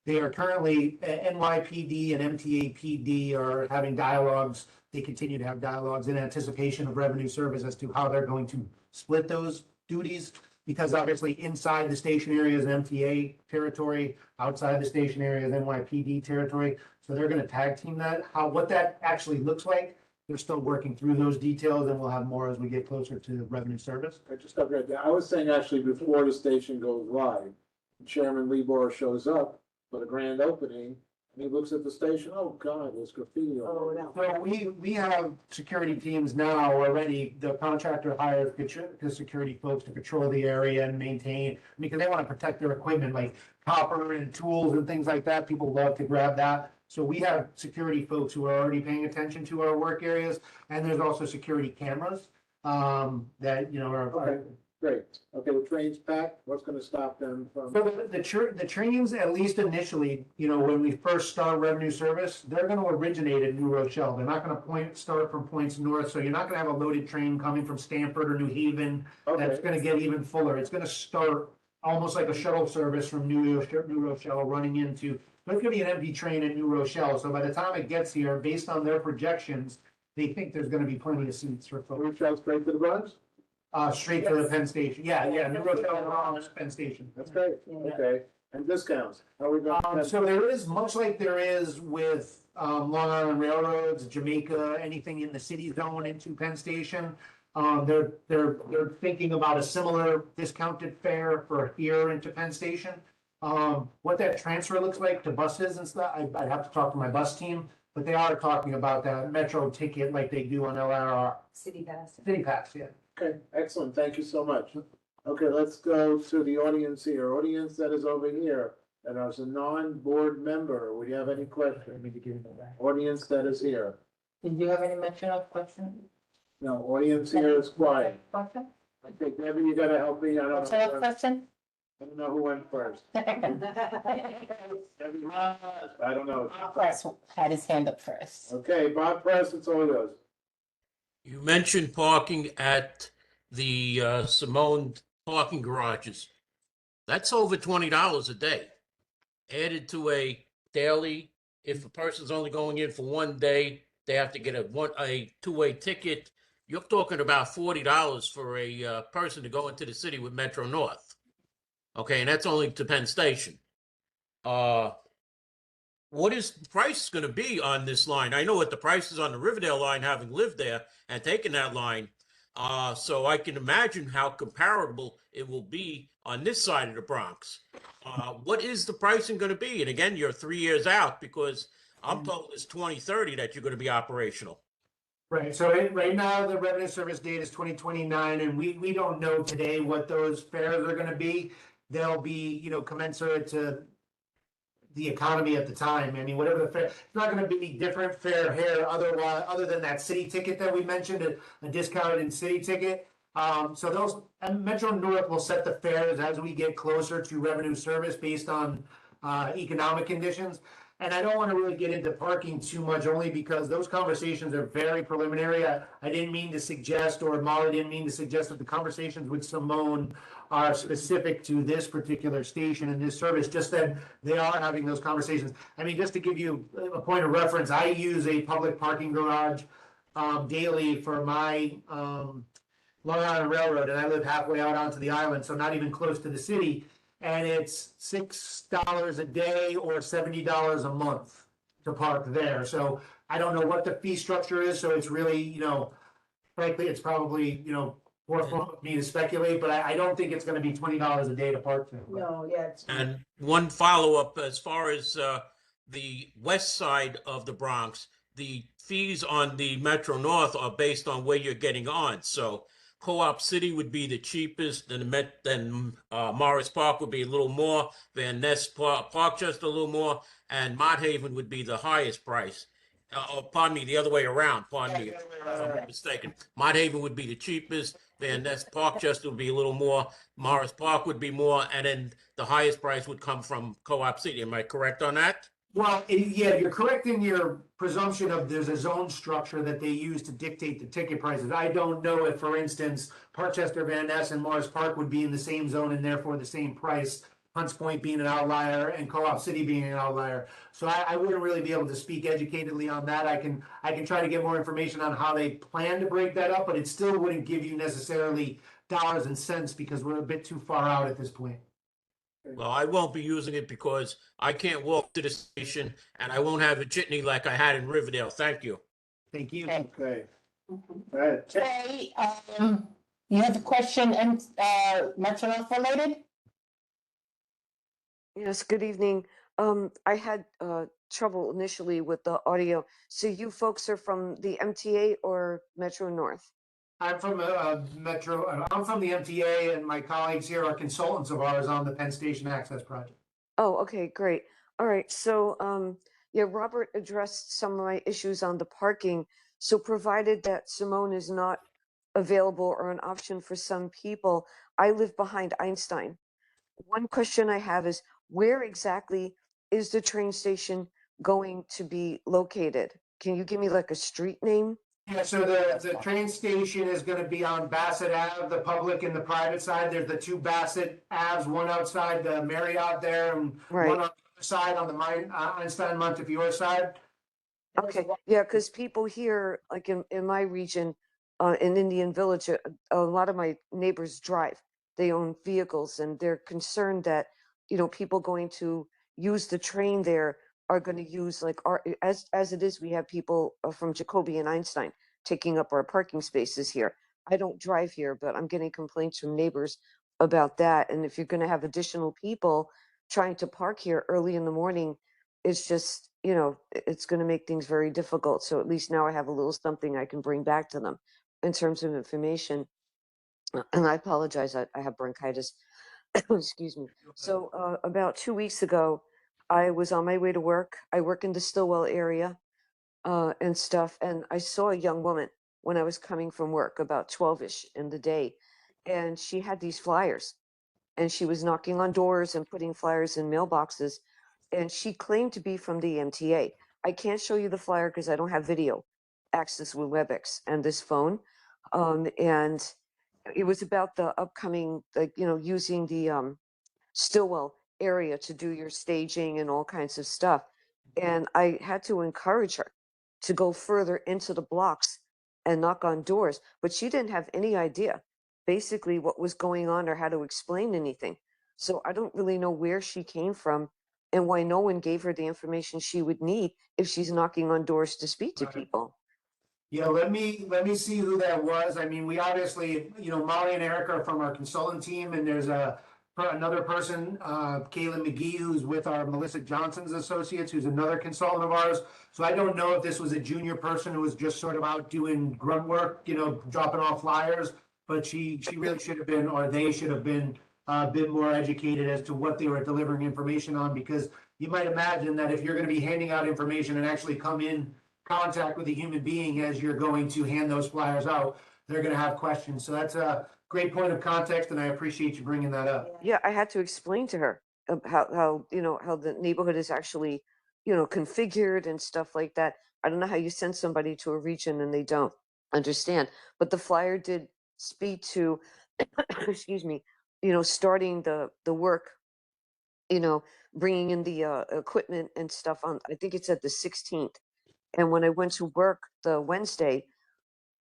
They are currently, NYPD and MTA PD are having dialogues. They continue to have dialogues in anticipation of revenue service as to how they're going to split those duties. Because obviously inside the station area is MTA territory, outside the station area is NYPD territory. So they're gonna tag team that. What that actually looks like, they're still working through those details and we'll have more as we get closer to revenue service. I just got right there. I was saying actually before the station goes live, Chairman Lebor shows up for the grand opening and he looks at the station, oh God, there's graffiti. Oh, on no. So we have security teams now already. The contractor hires the security folks to patrol the area and maintain, because they want to protect their equipment like copper and tools and things like that. People love to grab that. So we have security folks who are already paying attention to our work areas, and there's also security cameras that, are. Great. Okay, the train's packed. What's gonna stop them from? So the trains, at least initially, when we first start revenue service, they're gonna originate in New Rochelle. They're not gonna start from points north, so you're not gonna have a loaded train coming from Stamford or New Haven. That's Okay, gonna get even fuller. It's gonna start almost like a shuttle service from New Rochelle running into, there's gonna be an empty train in New Rochelle. So by the time it gets here, based on their projections, they think there's gonna be plenty of seats for folks. reach out straight to the Bronx? Straight to the Penn Station. Yeah, New Rochelle, Penn Station. That's great. Yeah. Okay. and discounts? How are we going? So there is, much like there is with, Long Island Railroads, Jamaica, anything in the city zone into Penn Station. They're thinking about a similar discounted fare for here into Penn Station. What that transfer looks like to buses and stuff, I'd have to talk to my bus team, but they are talking about that Metro ticket like they do on LRR. City Pass. City Pass, yeah. Okay, excellent, thank you so much. Okay, let's go to the audience here, audience that is over here, and as a non-board member, would you have any questions? Audience that is here. Did you have any mention of question? No, audience here is quiet. Question? Okay, Debbie, you gotta help me, I don't Mention of know, question? I don't know who went first. Debbie, I don't know. Bob Press had his hand up first. Okay, Bob Press, it's all yours. You mentioned parking at the Simone parking garages. That's over $20 a day. Added to a daily, if a person's only going in for one day, they have to get a two-way ticket. You're talking about $40 for a person to go into the city with Metro North. Okay, and that's only to Penn Station. What is the price going to be on this line? I know what the price is on the Riverdale line, having lived there and taken that line. So I can imagine how comparable it will be on this side of the Bronx. What is the pricing going to be? And again, you're 3 years out because I'm told it's 2030 that you're going to be operational. Right, so right now, the revenue service date is 2029, and we don't know today what those fares are gonna be. They'll be, commensurate to the economy at the time. I mean, whatever the fare, it's not gonna be different fare here other than that city ticket that we mentioned, a discounted in city ticket. So those, and Metro North will set the fares as we get closer to revenue service based on economic conditions. And I don't want to really get into parking too much, only because those conversations are very preliminary. I didn't mean to suggest, or Molly didn't mean to suggest, that the conversations with Simone are specific to this particular station and this service, just that they are having those conversations. I mean, just to give you a point of reference, I use a public parking garage daily for my Long Island Railroad, and I live halfway out onto the island, so not even close to the city. And it's $6 a day or $70 a month to park there. So I don't know what the fee structure is, so it's really, frankly, it's probably, for me to speculate, but I don't think it's gonna be $20 a day to park there. No, yeah, it's. And one follow-up, as far as the west side of the Bronx, the fees on the Metro North are based on where you're getting on. So Co-op City would be the cheapest, then Morris Park would be a little more, Van Ness Park just a little more, and Mott Haven would be the highest price. Pardon me, the other way around. Pardon me if I'm mistaken. Mott Haven would be the cheapest, Van Ness Park just would be a little more, Morris Park would be more, and then the highest price would come from Co-op City. Am I correct on that? Well, yeah, you're correct in your presumption of there's a zone structure that they use to dictate the ticket prices. I don't know if, for instance, Parkchester, Van Ness, and Morris Park would be in the same zone and therefore the same price, Hunts Point being an outlier and Co-op City being an outlier. So I wouldn't really be able to speak educatedly on that. I can try to get more information on how they plan to break that up, but it still wouldn't give you necessarily dollars and cents because we're a bit too far out at this point. Well, I won't be using it because I can't walk to the station and I won't have a jitney like I had in Riverdale. Thank you. Thank you. Okay. Okay. Go ahead. Okay, you have a question and Metro North related? Yes, good evening. I had trouble initially with the audio. So you folks are from the MTA or Metro North? I'm from Metro, I'm from the MTA, and my colleagues here are consultants of ours on the Penn Station Access Project. Oh, okay, great. All right, so yeah, Robert addressed some of my issues on the parking. So provided that Simone is not available or an option for some people, I live behind Einstein. One question I have is, where exactly is the train station going to be located? Can you give me like a street name? Yeah, so the train station is gonna be on Bassett Ave, the public and the private side. There's the two Bassett Aves, one outside the Marriott there and Right. one on the other side on the Einstein Montefiore side. Okay, yeah, because people here, like in my region, in Indian Village, a lot of my neighbors drive. They own vehicles and they're concerned that people going to use the train there are going to use like as it is, we have people from Jacoby and Einstein taking up our parking spaces here. I don't drive here, but I'm getting complaints from neighbors about that. And if you're going to have additional people trying to park here early in the morning, it's just, it's going to make things very difficult. So at least now I have a little something I can bring back to them in terms of information. And I apologize, I have bronchitis. Excuse me. So about 2 weeks ago, I was on my way to work. I work in the Stillwell area and stuff. And I saw a young woman when I was coming from work, about 12-ish in the day. And she had these flyers and she was knocking on doors and putting flyers in mailboxes. And she claimed to be from the MTA. I can't show you the flyer because I don't have video access with WebEx and this phone. And it was about the upcoming, like, using the Stillwell area to do your staging and all kinds of stuff. And I had to encourage her to go further into the blocks and knock on doors, but she didn't have any idea basically what was going on or how to explain anything. So I don't really know where she came from and why no one gave her the information she would need if she's knocking on doors to speak to Right. people. Yeah, let me see who that was. I mean, we obviously, Molly and Eric are from our consultant team, and there's another person, Caitlin McGee, who's with our Melissa Johnson's Associates, who's another consultant of ours. So I don't know if this was a junior person who was just sort of out doing grunt work, dropping off flyers, but she really should have been, or they should have been a bit more educated as to what they were delivering information on, because you might imagine that if you're going to be handing out information and actually come in contact with a human being as you're going to hand those flyers out, they're going to have questions. So that's a great point of context, and I appreciate you bringing that up. Yeah, I had to explain to her how how the neighborhood is actually configured and stuff like that. I don't know how you send somebody to a region and they don't understand. But the flyer did speak to, excuse me, starting the work, bringing in the equipment and stuff on. I think it said the 16th. And when I went to work the Wednesday,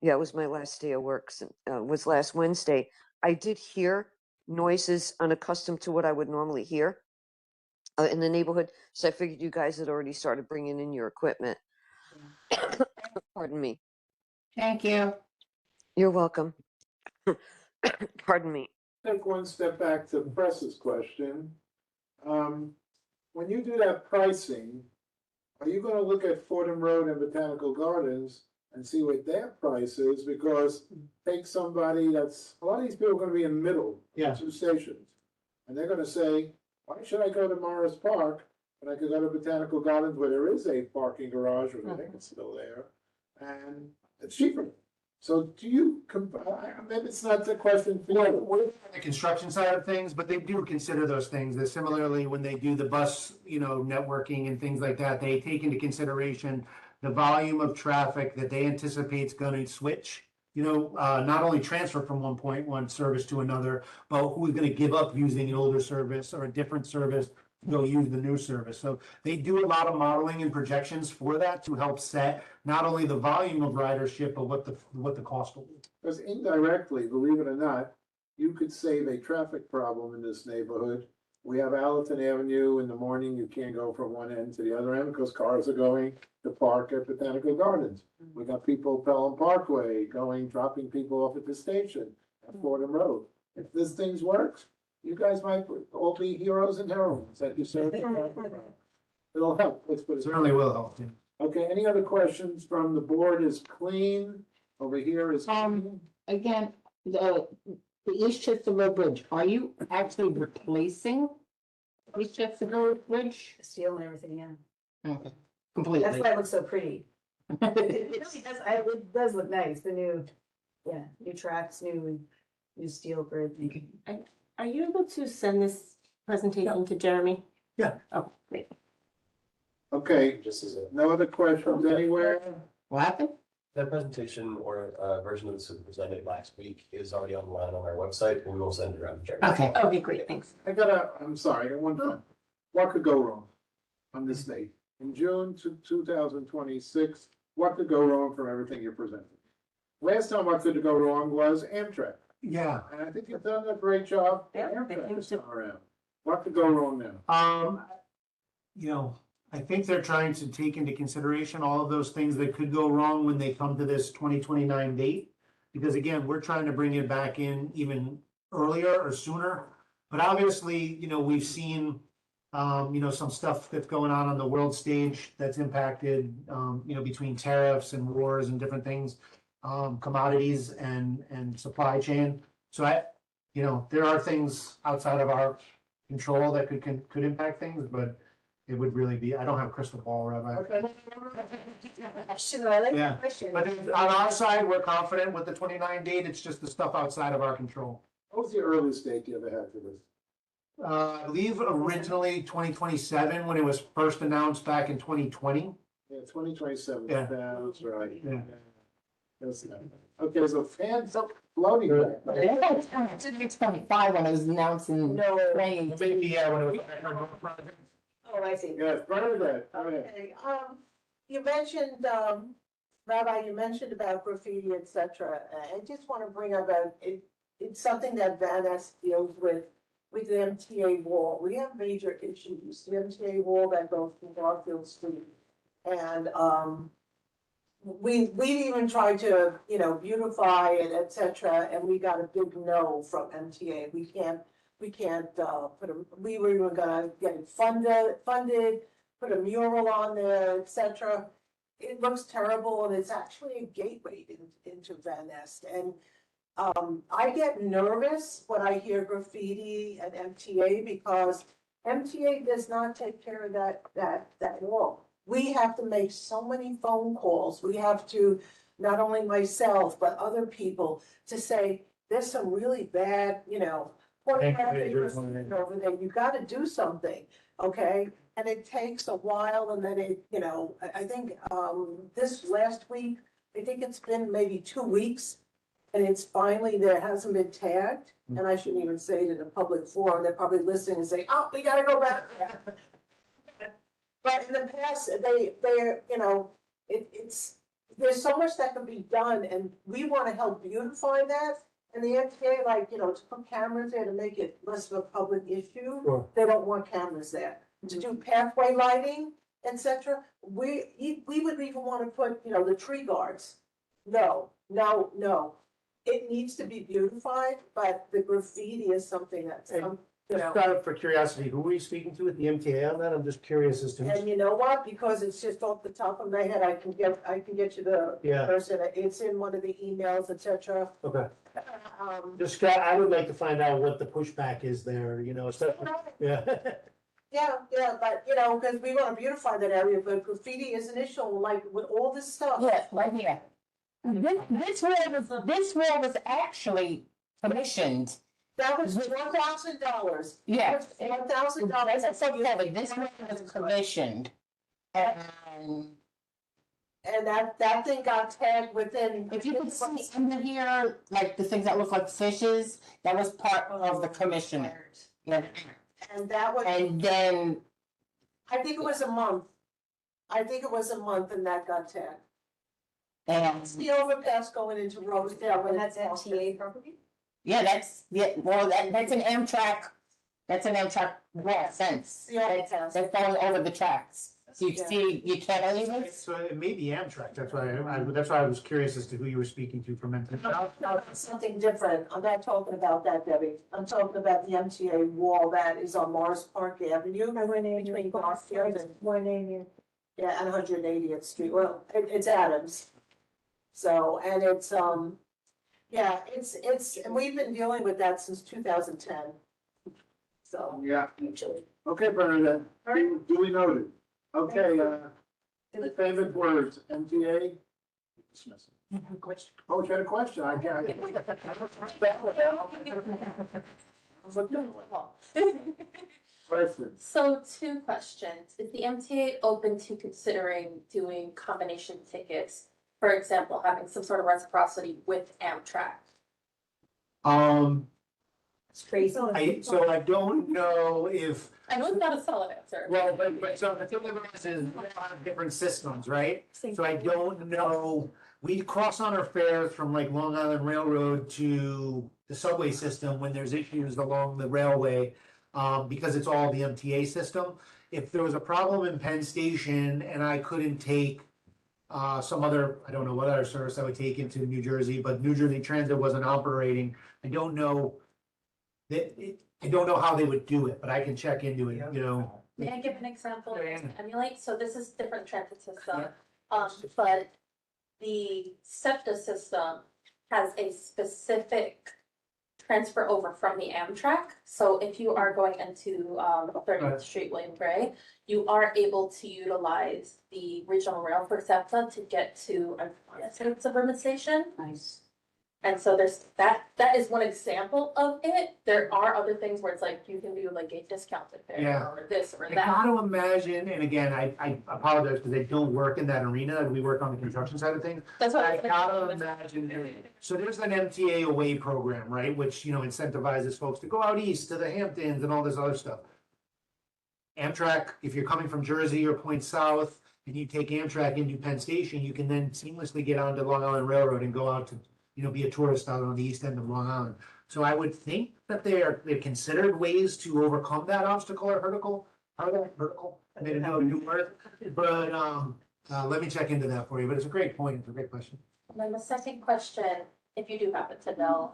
yeah, it was my last day of work, was last Wednesday. I did hear noises unaccustomed to what I would normally hear in the neighborhood. So I figured you guys had already started bringing in your equipment. Pardon me. Thank you. You're welcome. Pardon me. Take one step back to Press's question. When you do that pricing, are you gonna look at Fordham Road and Botanical Gardens and see what their price is? Because take somebody a lot of these people are gonna be in the middle, Yeah. two stations. And they're gonna say, why should I go to Morris Park when I could go to Botanical Gardens where there is a parking garage, or I think it's still there, and it's cheaper. So do you, maybe it's not the question for you. We're on the construction side of things, but they do consider those things. That similarly, when they do the bus, networking and things like that, they take into consideration the volume of traffic that they anticipate is going to switch. Not only transfer from one service to another, but who's going to give up using an older service or a different service to go use the new service. So they do a lot of modeling and projections for that to help set not only the volume of ridership, but what the cost will be. Because indirectly, believe it or not, you could save a traffic problem in this neighborhood. We have Allerton Avenue in the morning, you can't go from one end to the other end because cars are going to park at Botanical Gardens. We got people Pelham Parkway dropping people off at the station at Fordham Road. If this thing works, you guys might all be heroes and heroines that you serve. It'll help, let's put it. Certainly will help. Yeah. Okay, any other questions from the board? Is clean, over here is clean. Again, the Eastchester Road Bridge, are you actually replacing Eastchester Road Bridge? Steel and everything, yeah. Okay, That's completely. why it looks so pretty. It really does, it does look nice, the new tracks, new steel grid. Are you able to send this presentation to Jeremy? Yeah. Oh, great. Okay, Just as a, no other questions anywhere? What happened? that presentation or version of this that was presented last week is already online on our website, and we will send it around to Jerry. Okay. Okay, great, thanks. I'm sorry, I got one thing. What could go wrong on this date? In June 2026, what could go wrong from everything you presented? Last time what could go wrong was Amtrak, Yeah. and I think you've done a great job. Yeah, Amtrak thank you. this time around. What could go wrong now? You know, I think they're trying to take into consideration all of those things that could go wrong when they come to this 2029 date. Because again, we're trying to bring it back in even earlier or sooner. But obviously, you know, we've seen, you know, some stuff that's going on the world stage that's impacted, you know, between tariffs and wars and different things, commodities and supply chain. So you know, there are things outside of our control that could impact things, but it would really be, I don't have a crystal ball, Rabbi. Question, I like Yeah. that question. But on our side, we're confident with the 29 date, it's just the stuff outside of our control. What was the earliest date you ever had for this? I believe originally 2027, when it was first announced back in 2020. Yeah, 2027, Yeah. that's right. Yeah. That's not- Okay, so fans up floating back. It's 25 when it was announced in No. 2018. Maybe, yeah, when it was. Oh, I see. Yes, Bernadette, go ahead. Okay, you mentioned, Rabbi, you mentioned about graffiti, et cetera. I just want to bring up it's something that Van Ness deals with the MTA wall. We have major issues, the MTA wall that goes from Garfield Street. And, we even tried to, you know, beautify it, et cetera, and we got a big no from MTA. We can't we were even gonna get it funded, put a mural on there, et cetera. It looks terrible and it's actually a gateway into Van Nest. And I get nervous when I hear graffiti at MTA because MTA does not take care of that wall. We have to make so many phone calls. We have to, not only myself, but other people to say, there's some really bad, you know, pornographic over there, you gotta do something, okay? And it takes a while and then it, you know, I think, this last week, I think it's been maybe 2 weeks. And it's finally, there hasn't been tagged, and I shouldn't even say it in a public forum, they're probably listening and say, oh, we gotta go back. But in the past, they're, you know, there's so much that can be done and we wanna help beautify that. And the MTA, like, you know, to put cameras there to make it less of a public issue, Sure. they don't want cameras there. To do pathway lighting, et cetera, we would even wanna put, you know, the tree guards. No. It needs to be beautified, but the graffiti is something that's, you know. Just out of for curiosity, who were you speaking to at the MTA on that? I'm just curious as to. And you know what, because it's just off the top of my head, I can get you the Yeah. person, it's in one of the emails, et cetera. Okay. Just, I would like to find out what the pushback is there, you know, especially, yeah. yeah, but you know, because we want to beautify that area, but graffiti is an issue, like with all this stuff. Yeah, right here. This wall was actually commissioned. That was $1,000. Yeah. $1,000. That's okay, this wall was commissioned. And And that thing got tagged within. if you can see under here, like the things that look like fishes, that was part of the commissioning. Yeah. And that was, And then, I think it was a month. And that got tagged. and, It's the overpass going into Rosedale. And that's MTA property? yeah, that's an Amtrak wall fence. Yeah. That's going over the tracks. So you Yeah. see, you can't even. So it may be Amtrak, that's why I was curious as to who you were speaking to from MTA. No, it's something different. I'm not talking about that, Debbie. I'm talking about the MTA wall that is on Morris Park Avenue. Between Garfield and 180th. Yeah, and 180th Street. Well, it's Adams. So, and it's, yeah, and we've been dealing with that since 2010. So, Yeah, okay, Bernadette, duly noted. Okay, any favorite words, MTA? Dismiss. Oh, you had a question, I can't. Question. So 2 questions. Is the MTA open to considering doing combination tickets? For example, having some sort of reciprocity with Amtrak? It's crazy. So I don't know if, I know it's not a solid answer. well, but so the thing about this is a lot of different systems, right? So I don't know, we cross on our fares from like Long Island Railroad to the subway system when there's issues along the railway. because it's all the MTA system. If there was a problem in Penn Station and I couldn't take some other, I don't know what other service I would take into New Jersey, but New Jersey Transit wasn't operating, I don't know I don't know how they would do it, but I can check into it, you know. May I give an example to emulate? So this is different transit system, Yeah. but the SEPTA system has a specific transfer over from the Amtrak. So if you are going into 30th Street, William Gray, you are able to utilize the regional rail for SEPTA to get to, I guess it's Suburban Station. Nice. And so there's that is one example of it. There are other things where it's like you can do like a discounted fare Yeah. or this or I that. gotta imagine, and again, I apologize because I don't work in that arena, we work on the construction side of things. That's what I I was gotta thinking. imagine, so there's an MTA away program, right, which, you know, incentivizes folks to go out east to the Hamptons and all this other stuff. Amtrak, if you're coming from Jersey or Point South and you take Amtrak into Penn Station, you can then seamlessly get onto Long Island Railroad and go out to, you know, be a tourist out on the east end of Long Island. So I would think that they've considered ways to overcome that obstacle or vertical, I didn't know a new word, but, let me check into that for you, but it's a great point, it's a great question. And then the second question, if you do happen to know,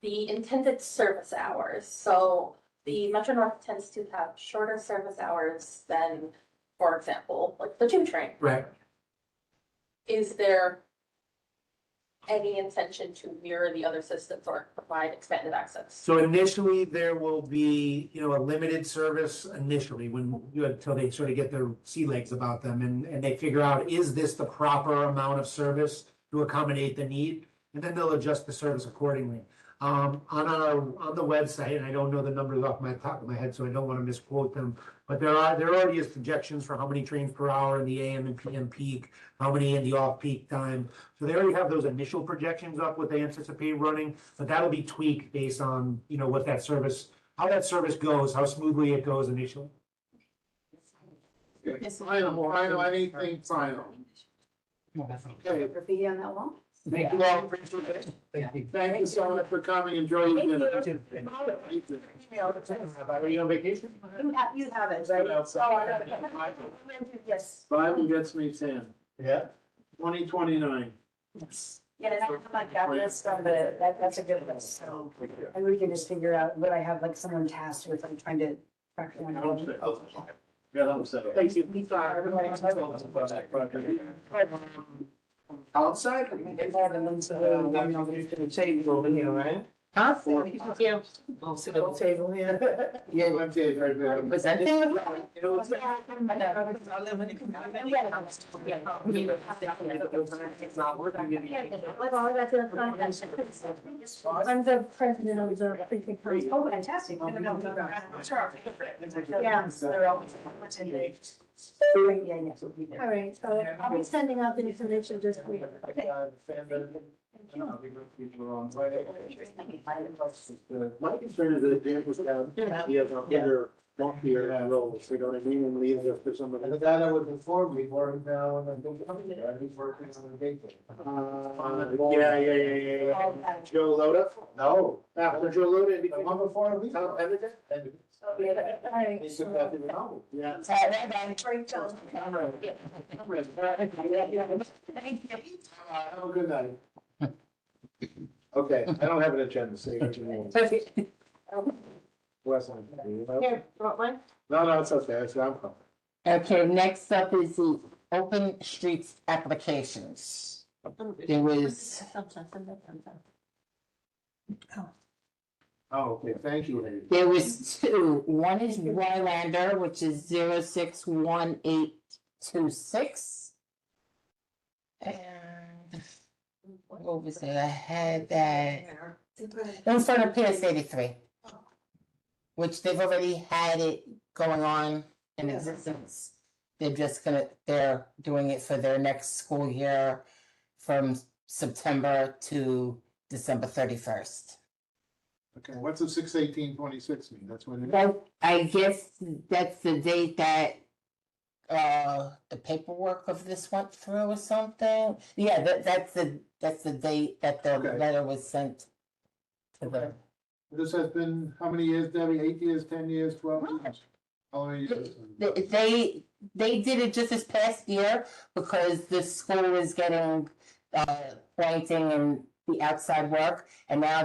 the intended service hours. So the Metro North tends to have shorter service hours than, for example, like the tube train. Right. Is there any intention to mirror the other systems or provide expanded access? So initially, there will be, you know, a limited service initially when you, until they sort of get their sea legs about them and they figure out, is this the proper amount of service to accommodate the need? And then they'll adjust the service accordingly. On the website, and I don't know the numbers off my top of my head, so I don't want to misquote them, but there already is projections for how many trains per hour in the AM and PM peak, how many in the off-peak time. So they already have those initial projections up, what they anticipate running, but that'll be tweaked based on, you know, what that service, how that service goes, how smoothly it goes initially. Okay, final, anything final? Okay, Graffiti on that wall? Thank you all. Appreciate it. Thank you. thank you so much for coming, enjoy your dinner. Are you on vacation? You have it, right? Outside. Oh, I have it. Yes. Bible gets me 10, Yeah. 2029. Yeah, and I have my cabinet stuff, but that's a good list, so. And we can just figure out what I have, like someone tasked with, like trying to. Track one out. Yeah, I'm set. Thank you. Outside? Table over here, right? Huh? We'll sit at the table here. Yeah, MTA right there. Was that thing? I'm the president of the precinct. Oh, fantastic. Yeah, so they're all. Yeah, yeah. All right, so I'll be sending out the information just for you. Okay. My concern is that Dan was down, he has a bigger, bumpier roles, you know what I mean, and leave it for somebody. And the guy that was before me, working now, and he's working on the date. Yeah. Joe Loda? No. After Joe Loda, The one before me. Tom Everett? He took that to the novel. Yeah. Have a good night. Okay, I don't have an agenda, so you can. Wesleyan. Here, you want one? No, it's okay, I'm coming. Okay, next up is the open streets applications. There was, Oh, okay, thank you. there was two. One is Wylander, which is 061826. And what was it? I had that in front of PS 83. Which they've already had it going on in existence. They're doing it for their next school year from September to December 31st. Okay, what's the 6/18/26 mean? That's when. I guess that's the date that the paperwork of this went through or something. Yeah, that's the date that the Okay. letter was sent to them. This has been, how many years, Debbie? 8 years, 10 years, 12 years? How many years? They did it just this past year because the school is getting, pointing and the outside work, and now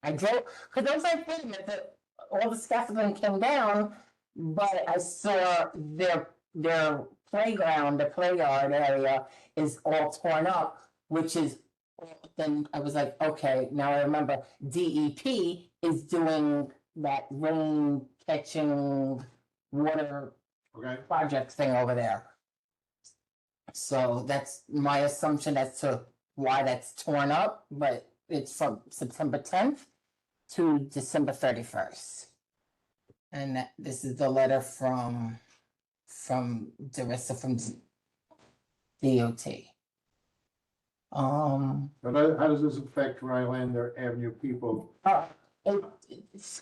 I drove, cause I was like, wait a minute, all the scaffolding came down, but I saw their playground, the play yard area is all torn up, which is, then I was like, okay, now I remember DEP is doing that rain catching water Okay, project thing over there. So that's my assumption as to why that's torn up, but it's from September 10th to December 31st. And this is the letter from Darissa from DOT. but how does this affect Rylander Avenue people? It's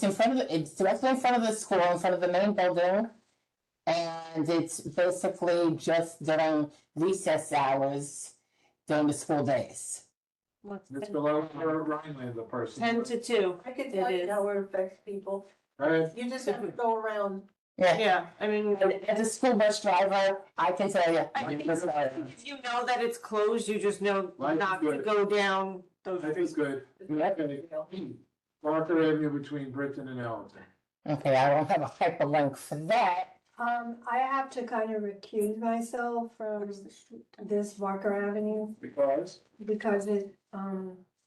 in front of it's directly in front of the school, in front of the main building. And it's basically just during recess hours during the school days. It's below for Rylander person. 10 to 2. I can It tell you is. how it affects people. Right, You just have to go around. Yeah, I mean, And as a school bus driver, I can tell you. I think if you know that it's closed, you just know Life is not to good. go down those life is streets. good. Okay. Barker Avenue between Britain and Allenton. Okay, I don't have a hyperlink for that. I have to kind of recuse myself from this Barker Avenue Because? because it,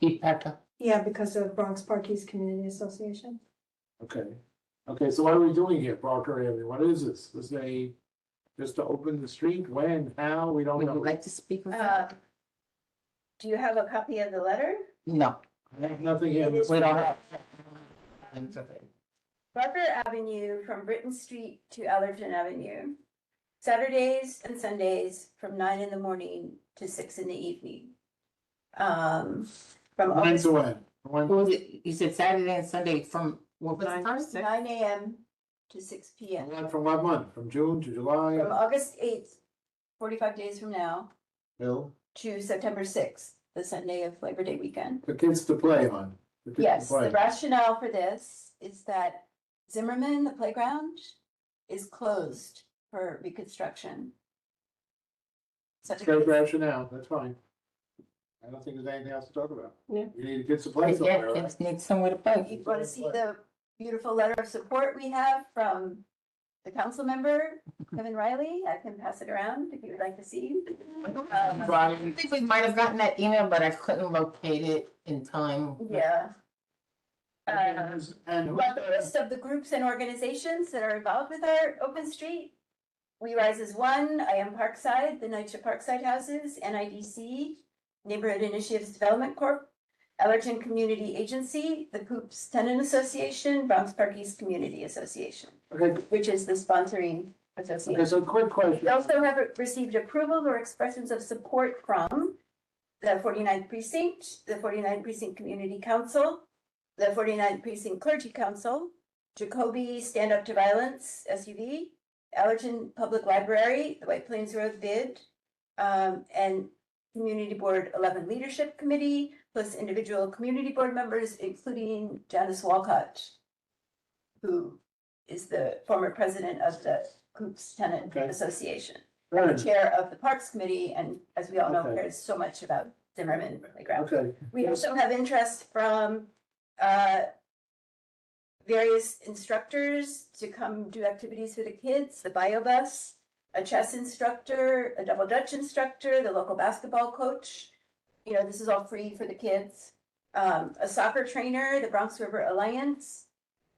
Keep Pecker. yeah, because of Bronx Park East Community Association. Okay, okay, so what are we doing here, Barker Avenue? What is this? This is just to open the street? When, how? We don't Would you know. like to speak with Uh, that? Do you have a copy of the letter? No, I have nothing here. It is- we don't have. Barker Avenue from Britton Street to Allerton Avenue. Saturdays and Sundays from 9 in the morning to 6 in the evening. From When August to when? When? What was it? You said Saturday and Sunday from what was the 9 to time? 6. 9 AM to 6 PM. From what month? From June to July? From August 8th, 45 days from now, Bill, to September 6th, the Sunday of Labor Day weekend. the kids to play on. The kids to Yes, play. the rationale for this is that Zimmerman, the playground, is closed for reconstruction. Such a Great rationale, that's fine. I don't think there's anything else to talk about. Yeah. You need kids to play Yeah, somewhere, right? kids need somewhere to play. You want to see the beautiful letter of support we have from the council member, Kevin Riley? I can pass it around if you would like to see. I think we might have gotten that email, but I couldn't locate it in time. Yeah. And who- But the list of the groups and organizations that are involved with our open street. We Rise as One, I Am Parkside, the NYCHA Parkside Houses, NIDC, Neighborhood Initiatives Development Corp., Allerton Community Agency, the Coops Tenant Association, Bronx Park East Community Association, Okay, which is the sponsoring okay, association. so quick question. We also have received approval or expressions of support from the 49th Precinct, the 49th Precinct Community Council, the 49th Precinct Clergy Council, Jacoby Stand Up to Violence, SUV, Allerton Public Library, the White Plains Road Bid, and Community Board 11 Leadership Committee, plus individual community board members, including Janice Walcott, who is the former president of the Coops Tenant Okay. Association, Good. chair of the Parks Committee, and as we all know, Okay. cares so much about Zimmerman Playground. Okay, We also have interest from various instructors to come do activities for the kids, the bio bus, a chess instructor, a double dutch instructor, the local basketball coach. You know, this is all free for the kids. A soccer trainer, the Bronx River Alliance,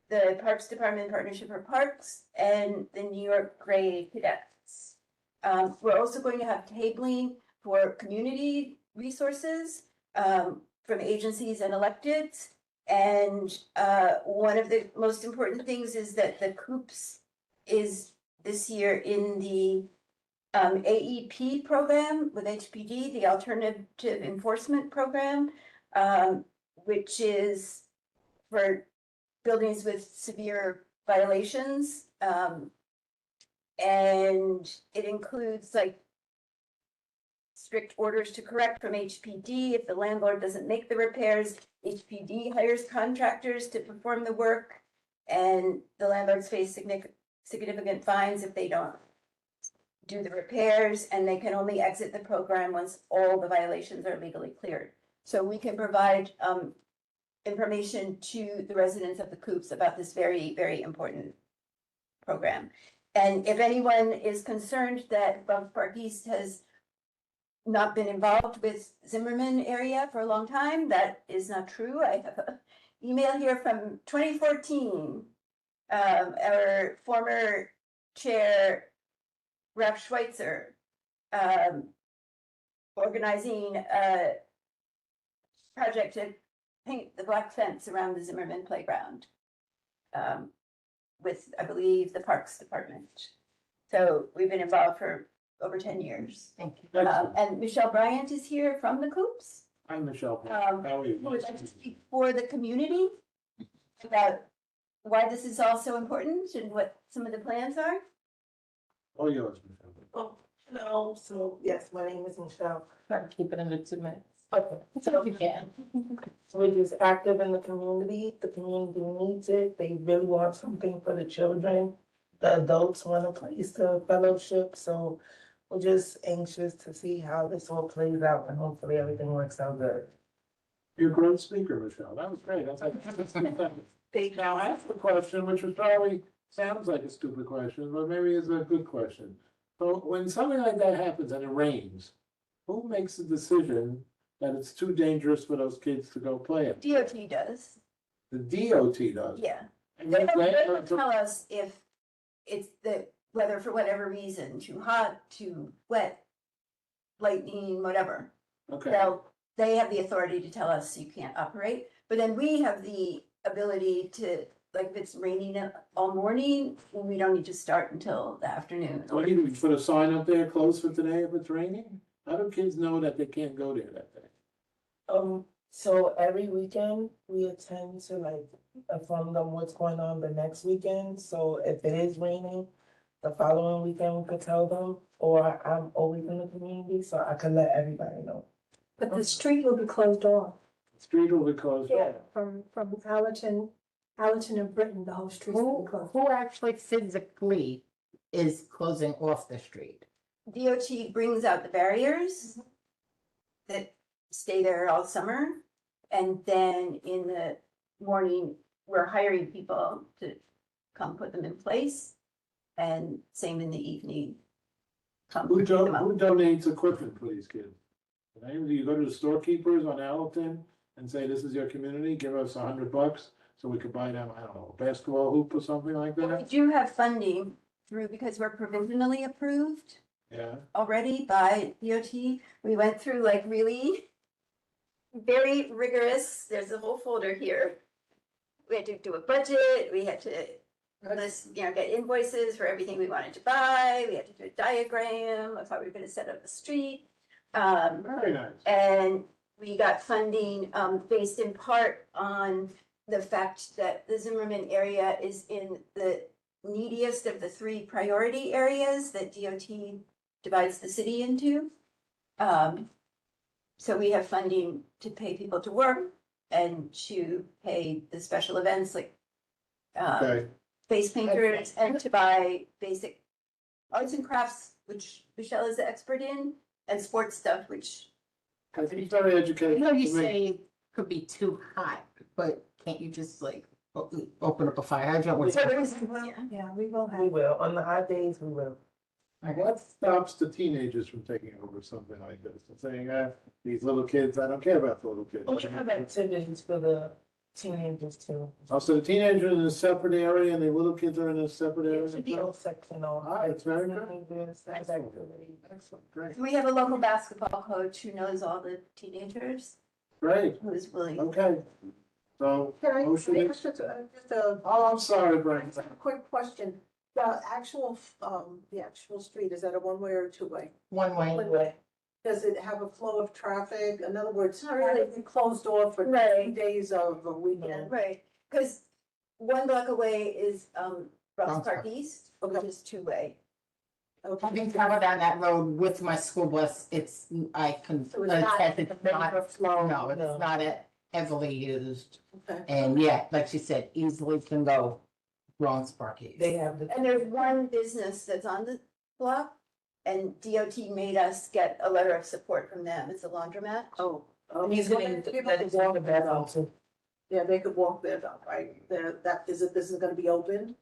the Parks Department Partnership for Parks, and the New York Gray Cadets. We're also going to have tabling for community resources from agencies and electeds. And one of the most important things is that the Coops is this year in the AEP program with HPD, the Alternative Enforcement Program, which is for buildings with severe violations. And it includes like strict orders to correct from HPD. If the landlord doesn't make the repairs, HPD hires contractors to perform the work. And the landlords face significant fines if they don't do the repairs, and they can only exit the program once all the violations are legally cleared. So we can provide information to the residents of the coops about this very, very important program. And if anyone is concerned that Bronx Park East has not been involved with Zimmerman area for a long time, that is not true. I have an email here from 2014. Our former chair, Ralph Schweitzer, organizing a project to paint the black fence around the Zimmerman playground with, I believe, the Parks Department. So we've been involved for over 10 years. Thank you. And Michelle Bryant is here from the Coops. I'm Michelle. Who How are you? would like to speak for the community about why this is all so important and what some of the plans are. All yours, Michelle. Oh, hello, so yes, my name is Michelle. Try to keep it under 2 minutes. Okay, So you can. so we're just active in the community needs it, they really want something for the children. The adults want a place to fellowship, so we're just anxious to see how this all plays out and hopefully everything works out good. You're a great speaker, Michelle. That was great. That's like, now I asked a question, which was probably sounds like a stupid question, but maybe is a good question. So when something like that happens and it rains, who makes the decision that it's too dangerous for those kids to go play it? DOT does, The DOT does. yeah. And They you don't, plan they for- don't tell us if it's the weather for whatever reason, too hot, too wet, lightning, whatever. Okay, They have the authority to tell us you can't operate, but then we have the ability to, like, if it's raining all morning, we don't need to start until the afternoon. so what do you put a sign up there, closed for today if it's raining? How do kids know that they can't go there that day? So every weekend, we attend to like inform them what's going on the next weekend, so if it is raining, the following weekend we could tell them, or I'm always in the community, so I can let everybody know. But the street will be closed off. Street will be closed. From Allerton and Britain, the whole street will be closed. Who actually physically is closing off the street? DOT brings out the barriers that stay there all summer. And then in the morning, we're hiring people to come put them in place. And same in the evening. Come Who pick them up. donates equipment for these kids? Do you go to the storekeepers on Allerton and say, this is your community, give us $100 so we could buy them, I don't know, a basketball hoop or something like We that? do have funding through, because we're provisionally approved Yeah, already by DOT. We went through like really very rigorous, there's a whole folder here. We had to do a budget, we had to list, get invoices for everything we wanted to buy, we had to do a diagram of how we were gonna set up the street. very nice. And we got funding based in part on the fact that the Zimmerman area is in the neediest of the 3 priority areas that DOT divides the city into. So we have funding to pay people to work and to pay the special events like Okay, face painters and to buy basic arts and crafts, which Michelle is the expert in, and sports stuff, which I think it's very I educated. know you say it could be too hot, but can't you just like open up a fire hydrant? or something? Yeah, we will We have. will, on the hot days, we will. What stops the teenagers from taking over something like this and saying, these little kids, I don't care about the little kids? We have activities for the teenagers too. Oh, so the teenagers are in a separate area and the little kids are in a separate area? It should be all sectional. Ah, it's very good. Teenagers, that's activity. Excellent, great, we have a local basketball coach who knows all the teenagers, great, who is willing. okay. So, Can I motion is, just a oh, I'm sorry, Brian. quick question? The actual street, is that a one-way or a two-way? One way. One-way. Does it have a flow of traffic? In other words, Not really. has it been closed off for 2 Right. days of a weekend? Right, because 1 block away is Bronx Bronx Park Park. East, which is 2-way. Having traveled down that road with my school bus, I can So it's not attest it's not, overflow, no, it's no. not heavily used. Okay. And yeah, like she said, easily can go wrong Sparky. They have the. And there's one business that's on the block, and DOT made us get a letter of support from them. It's a laundromat. Oh. And he's gonna- People could walk there also. Yeah, they could walk there, though, right? There, that, is it, this is gonna be open?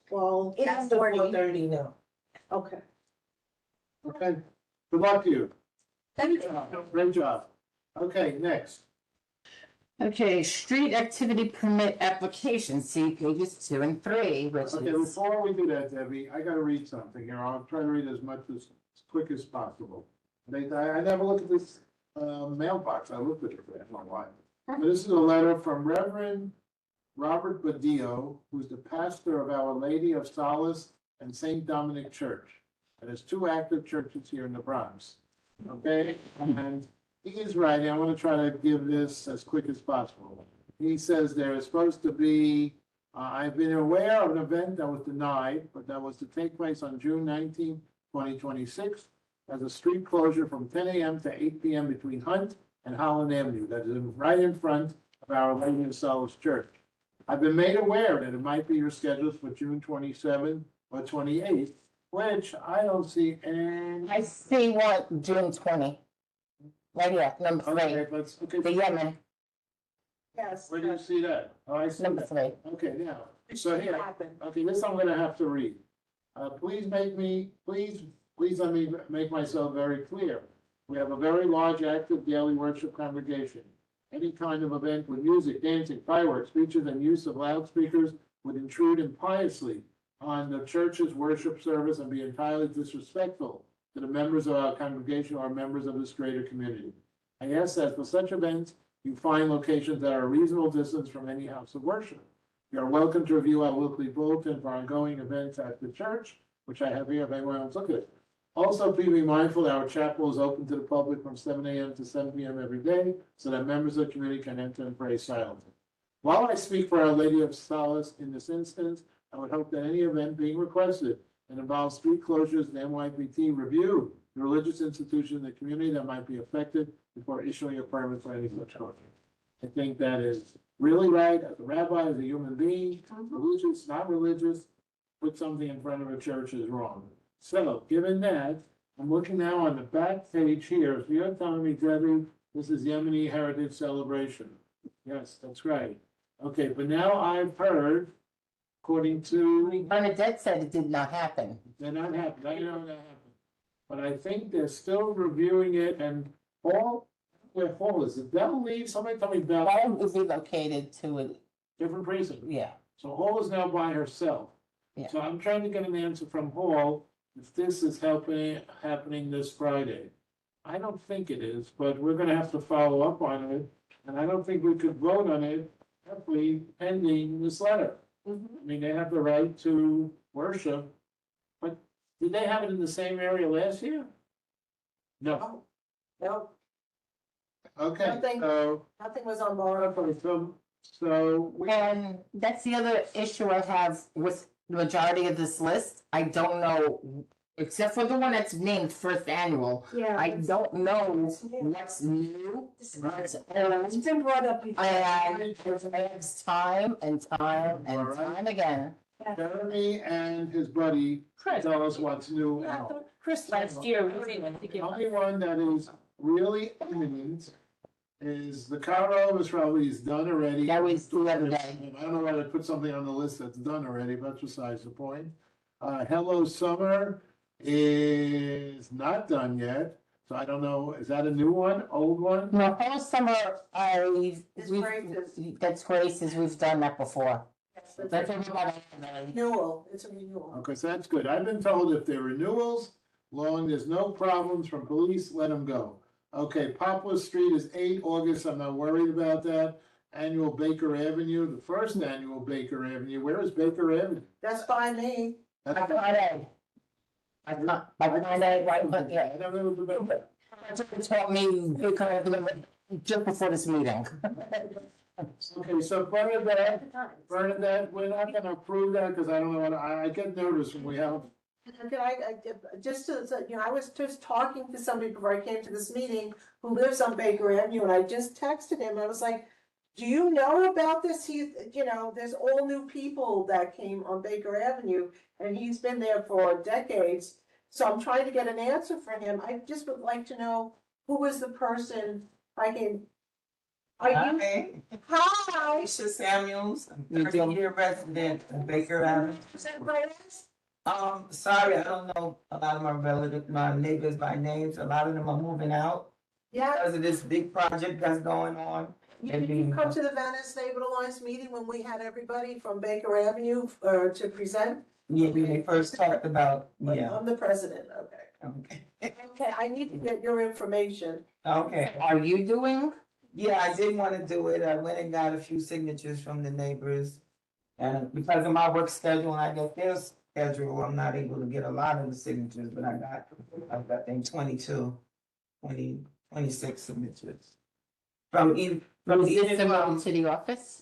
Well, It's after 40. 4:30 now. Okay. Okay, good luck to you. Thank you. Great job. Okay, next. Okay, street activity permit application, see pages 2 and 3, which Okay, is, before we do that, Debbie, I gotta read something here. I'll try to read as quick as possible. I never looked at this mailbox. I looked at it for a long while. But this is a letter from Reverend Robert Badillo, who's the pastor of Our Lady of Solace and Saint Dominic Church. And there's 2 active churches here in the Bronx. Okay, and he is writing, I want to try to give this as quick as possible. He says there is supposed to be, I've been aware of an event that was denied, but that was to take place on June 19, 2026, as a street closure from 10 a.m. to 8 p.m. between Hunt and Holland Avenue. That is right in front of Our Lady of Solace Church. I've been made aware that it might be your schedules for June 27 or 28, which I don't see any. I see what, June 20. Right here, number 3, Okay, let's, okay. the Yemen, Yes. Where do you see that? Oh, I see number that. 3. Okay, now, so here, Happen. okay, this I'm gonna have to read. Please let me make myself very clear. We have a very large active daily worship congregation. Any kind of event with music, dancing, fireworks, speeches, and use of loudspeakers would intrude impiously on the church's worship service and be entirely disrespectful to the members of our congregation or members of this greater community. I ask that for such events, you find locations that are a reasonable distance from any house of worship. You are welcome to review our weekly bulletin for ongoing events at the church, which I have here if anyone wants to look at it. Also, please be mindful that our chapel is open to the public from 7 a.m. to 7 p.m. every day, so that members of the community can enter and pray silently. While I speak for Our Lady of Solace in this instance, I would hope that any event being requested that involves street closures and NYPD review the religious institution in the community that might be affected before issuing a permit for any such closure. I think that is really right, as a rabbi, as a human being, religious, not religious, put something in front of a church is wrong. So, given that, I'm looking now on the back page here. So you're telling me, Debbie, this is Yemeni Heritage Celebration. Yes, that's right. Okay, but now I've heard, according to, Bernadette said it did not happen. they're not happy. I know that happened. But I think they're still reviewing it and Paul, where Paul is, did Bell leave? Somebody tell me Bell, Paul is relocated to a, different precinct. yeah. So Hall is now by herself. Yeah. So I'm trying to get an answer from Hall if this is happening this Friday. I don't think it is, but we're gonna have to follow up on it. And I don't think we could vote on it if we pending this letter. I mean, they have the right to worship, but did they have it in the same area last year? No. No, Okay, Nothing. so, nothing was on board. okay, so we. And that's the other issue I have with the majority of this list. I don't know, except for the one that's named first annual, Yeah. I don't know what's new, what's It's old. been brought up before. And it's time and time and Alright. time again. Jeremy and his buddy tell us what's new and Yeah, old. Chris. Last year, The only one that is really imminent is the Caro is probably done already. That was the other day. I don't know why they put something on the list that's done already, but that's besides the point. Hello Summer is not done yet, so I don't know, is that a new one, old one? No, whole summer, It's Grace's. that's Grace's, we've done that before. Yes, That's it's what a we got. renewal, it's a renewal. Okay, so that's good. I've been told if they're renewals, long there's no problems from police, let them go. Okay, Poplar Street is 8 August, I'm not worried about that. Annual Baker Avenue, the first annual Baker Avenue, where is Baker Avenue? That's by me. That's I got it. I got, right, but yeah. I don't know about that. That's what they told me, they could have, just before this meeting. Okay, so Bernadette, we're not gonna approve that, because I don't know, I get notice when we have And just to, I was just talking to somebody before I came to this meeting who lives on Baker Avenue, and I just texted him, I was like, do you know about this? There's all new people that came on Baker Avenue, and he's been there for decades. So I'm trying to get an answer for him. I just would like to know who is the person are you? Hi. Alicia Samuels, I'm 30-year resident of Baker Avenue. Is that right? Sorry, I don't know a lot of my neighbors by names. A lot of them are moving out Yeah. because of this big project that's going on. Did you come to the Venice Neighbor Alliance meeting when we had everybody from Baker Avenue to present? Yeah, when they first talked about, I'm the president, okay. Okay. Okay, I need to get your information. Okay. Are you doing? Yeah, I did want to do it. I went and got a few signatures from the neighbors. And because of my work schedule and I guess their schedule, I'm not able to get a lot of the signatures, but I've got, I think 26 signatures. From Is this submitted to the office?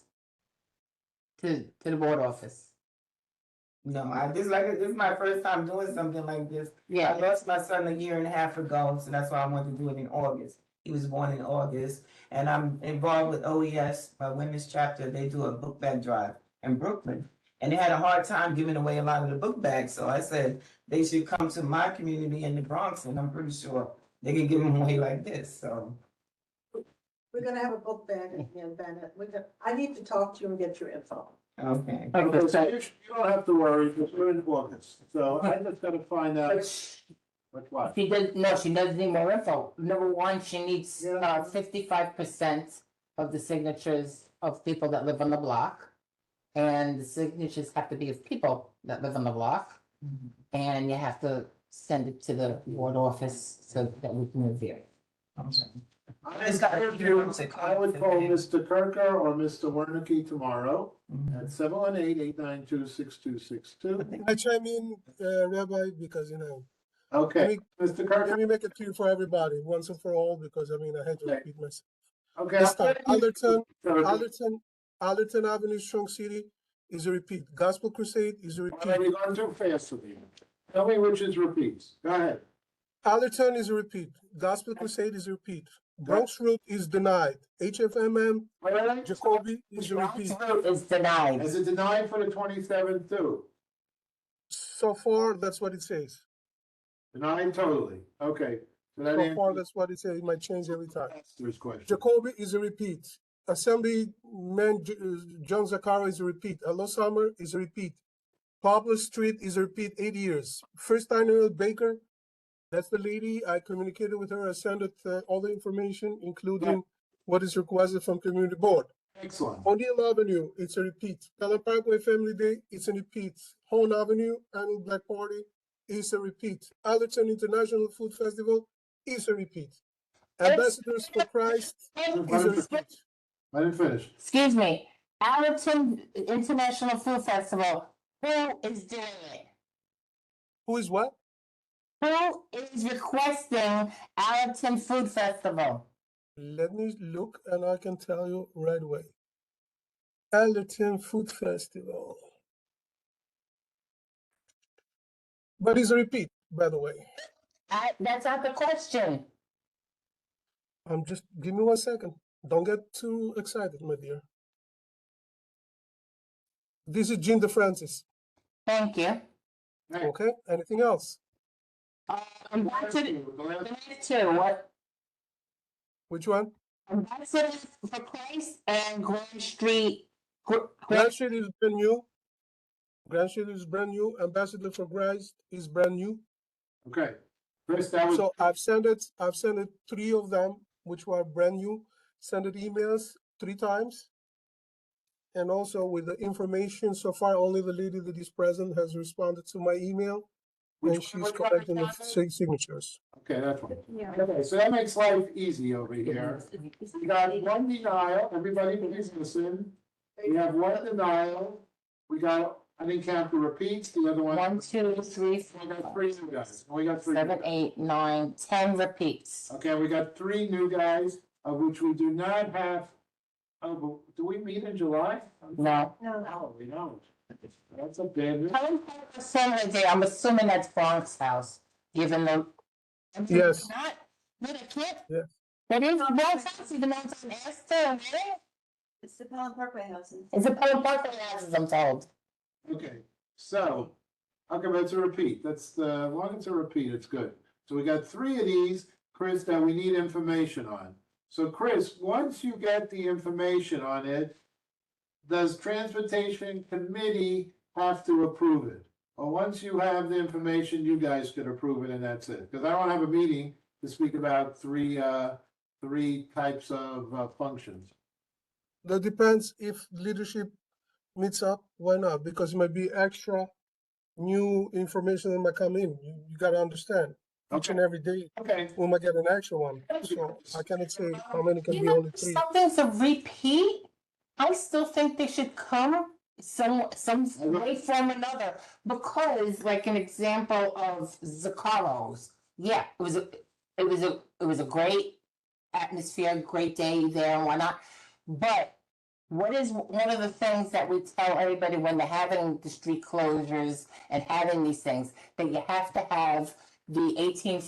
To the board office? No, this is my first time doing something like this. I Yeah, lost my son a year and a half ago, so that's why I wanted to do it in August. He was born in August, and I'm involved with OES, my women's chapter. They do a book bag drive in Brooklyn, and they had a hard time giving away a lot of the book bags. So I said they should come to my community in the Bronx, and I'm pretty sure they can give them away like this. So We're gonna have a book bag in Bennett. I need to talk to you and get your info. okay. Okay, so you don't have to worry, because we're in August, so I just gotta find out what. she does need more info. Number one, she needs Yeah. 55% of the signatures of people that live on the block. And the signatures have to be of people that live on the block. And you have to send it to the ward office so that we can review it. I would call Mr. Kirker or Mr. Wernicke tomorrow at 718-892-6262. Can I chime in, Rabbi, because, Okay, Mr. let Kirker, me make it clear for everybody, once and for all, because I had to repeat myself. okay. This time, Kirker. Allerton Avenue, Strong City is a repeat. Gospel Crusade is a Are repeat. we going too fast for you? Tell me which is repeats. Go ahead. Allerton is a repeat. Gospel Crusade is a repeat. Bronx Route is denied. HFMM, Jacoby is a repeat. Is denied. Is it denied for the 27th too? So far, that's what it says. Denied totally. Okay. So that So far, answers that's what it says. It might change every time. Esther's question. Jacoby is a repeat. Assemblyman John Zaccaro is a repeat. Hello Summer is a repeat. Pablo Street is a repeat, 8 years. First annual Baker, that's the lady. I communicated with her. I sent it all the information, including what is requested from community board. Excellent. O'Neill Avenue, it's a repeat. Pelham Parkway Family Day, it's a repeat. Hone Avenue, Annual Black Party, is a repeat. Allerton International Food Festival is a repeat. Ambassadors for Christ is a repeat. I didn't finish. Excuse me, Allerton International Food Festival, who is doing it? Who is what? Who is requesting Allerton Food Festival? Let me look and I can tell you right away. Allerton Food Festival. But it's a repeat, by the way. That's not the question. Give me 1 second. Don't get too excited, my dear. This is Jim DeFrancis. Thank you. Okay, anything else? Ambassador two, what? Which one? Ambassador for Christ and Grand Street. Grand Street is brand new. Grand Street is brand new. Ambassador for Christ is brand new. Okay. Chris, that was. So I've sent it 3 of them, which were brand new. Sent it emails 3 times. And also with the information so far, only the lady that is present has responded to my email. And she's collecting the signatures. Okay, that's one. Okay, so that makes life easy over here. We got one denial. Everybody please listen. We have one denial. We got, I didn't count the repeats, the other one. 1, 2, 3, 4, We got 3 new guys. We got 3. 7, 8, 9, 10 repeats. Okay, we got 3 new guys, of which we do not have, do we meet in July? No. No, we don't. That's a bad. Helen Parker Center there, I'm assuming that's Bronx House, even though. Yes. Not, no, they can't. Yeah. That is Bronx House, even though it's on Astor, right? It's the Pelham Parkway houses. It's a Pelham Parkway houses, I'm told. Okay, so, okay, but it's a repeat, that's the, as long as it's a repeat, it's good. So we got 3 of these, Chris, that we need information on. So Chris, once you get the information on it, does Transportation Committee have to approve it? Or once you have the information, you guys could approve it and that's it? Because I don't have a meeting to speak about three types of functions. That depends if leadership meets up, why not? Because it might be extra new information that might come in. You gotta understand. Each and every day, Okay. we might get an extra one. So I cannot say how many can You be know, only 3. something's a repeat. I still think they should come some way from another, because like an example of Zaccaro's, yeah, it was a great atmosphere, great day there and whatnot. But what is one of the things that we tell everybody when they're having the street closures and having these things, that you have to have the 18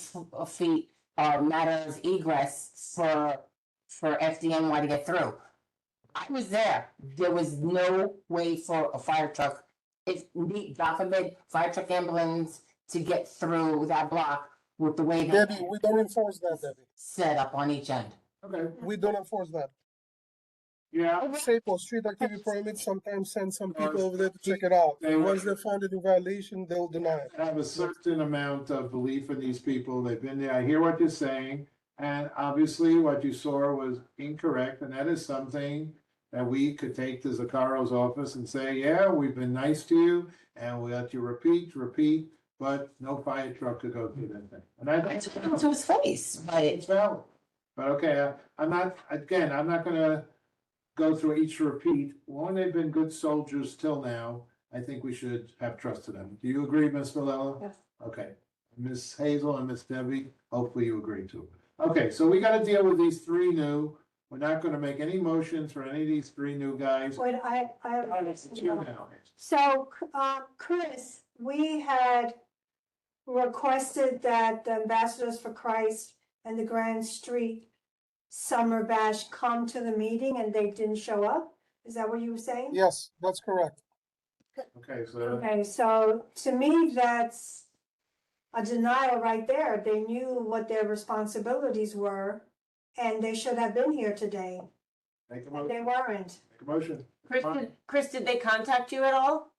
feet matter of egress for FDNY to get through. I was there. There was no way for a fire truck, if God forbid, fire truck ambulance to get through that block with the way that Debbie, we don't enforce that, Debbie. set up on each end. Okay. We don't enforce that. Yeah. SAPO, street activity permits, sometimes send some people over there to check it out. They Once were- they find it in violation, they'll deny it. I have a certain amount of belief in these people. They've been there. I hear what you're saying. And obviously what you saw was incorrect. And that is something that we could take to Zaccaro's office and say, yeah, we've been nice to you and we let you repeat, but no fire truck could go through that thing. And I It's to his face, but it's valid. But okay, I'm not gonna go through each repeat. When they've been good soldiers till now, I think we should have trust in them. Do you agree, Ms. Valella? Yes. Okay. Ms. Hazel and Ms. Debbie, hopefully you agree too. Okay, so we gotta deal with these 3 new. We're not gonna make any motions for any of these 3 new guys. Wait, I It's 2 now. So, Chris, we had requested that the Ambassadors for Christ and the Grand Street Summer Bash come to the meeting and they didn't show up? Is that what you were saying? Yes, that's correct. Okay, so Okay, so to me, that's a denial right there. They knew what their responsibilities were and they should have been here today. make a They motion. weren't. Make a motion. Chris, did they contact you at all?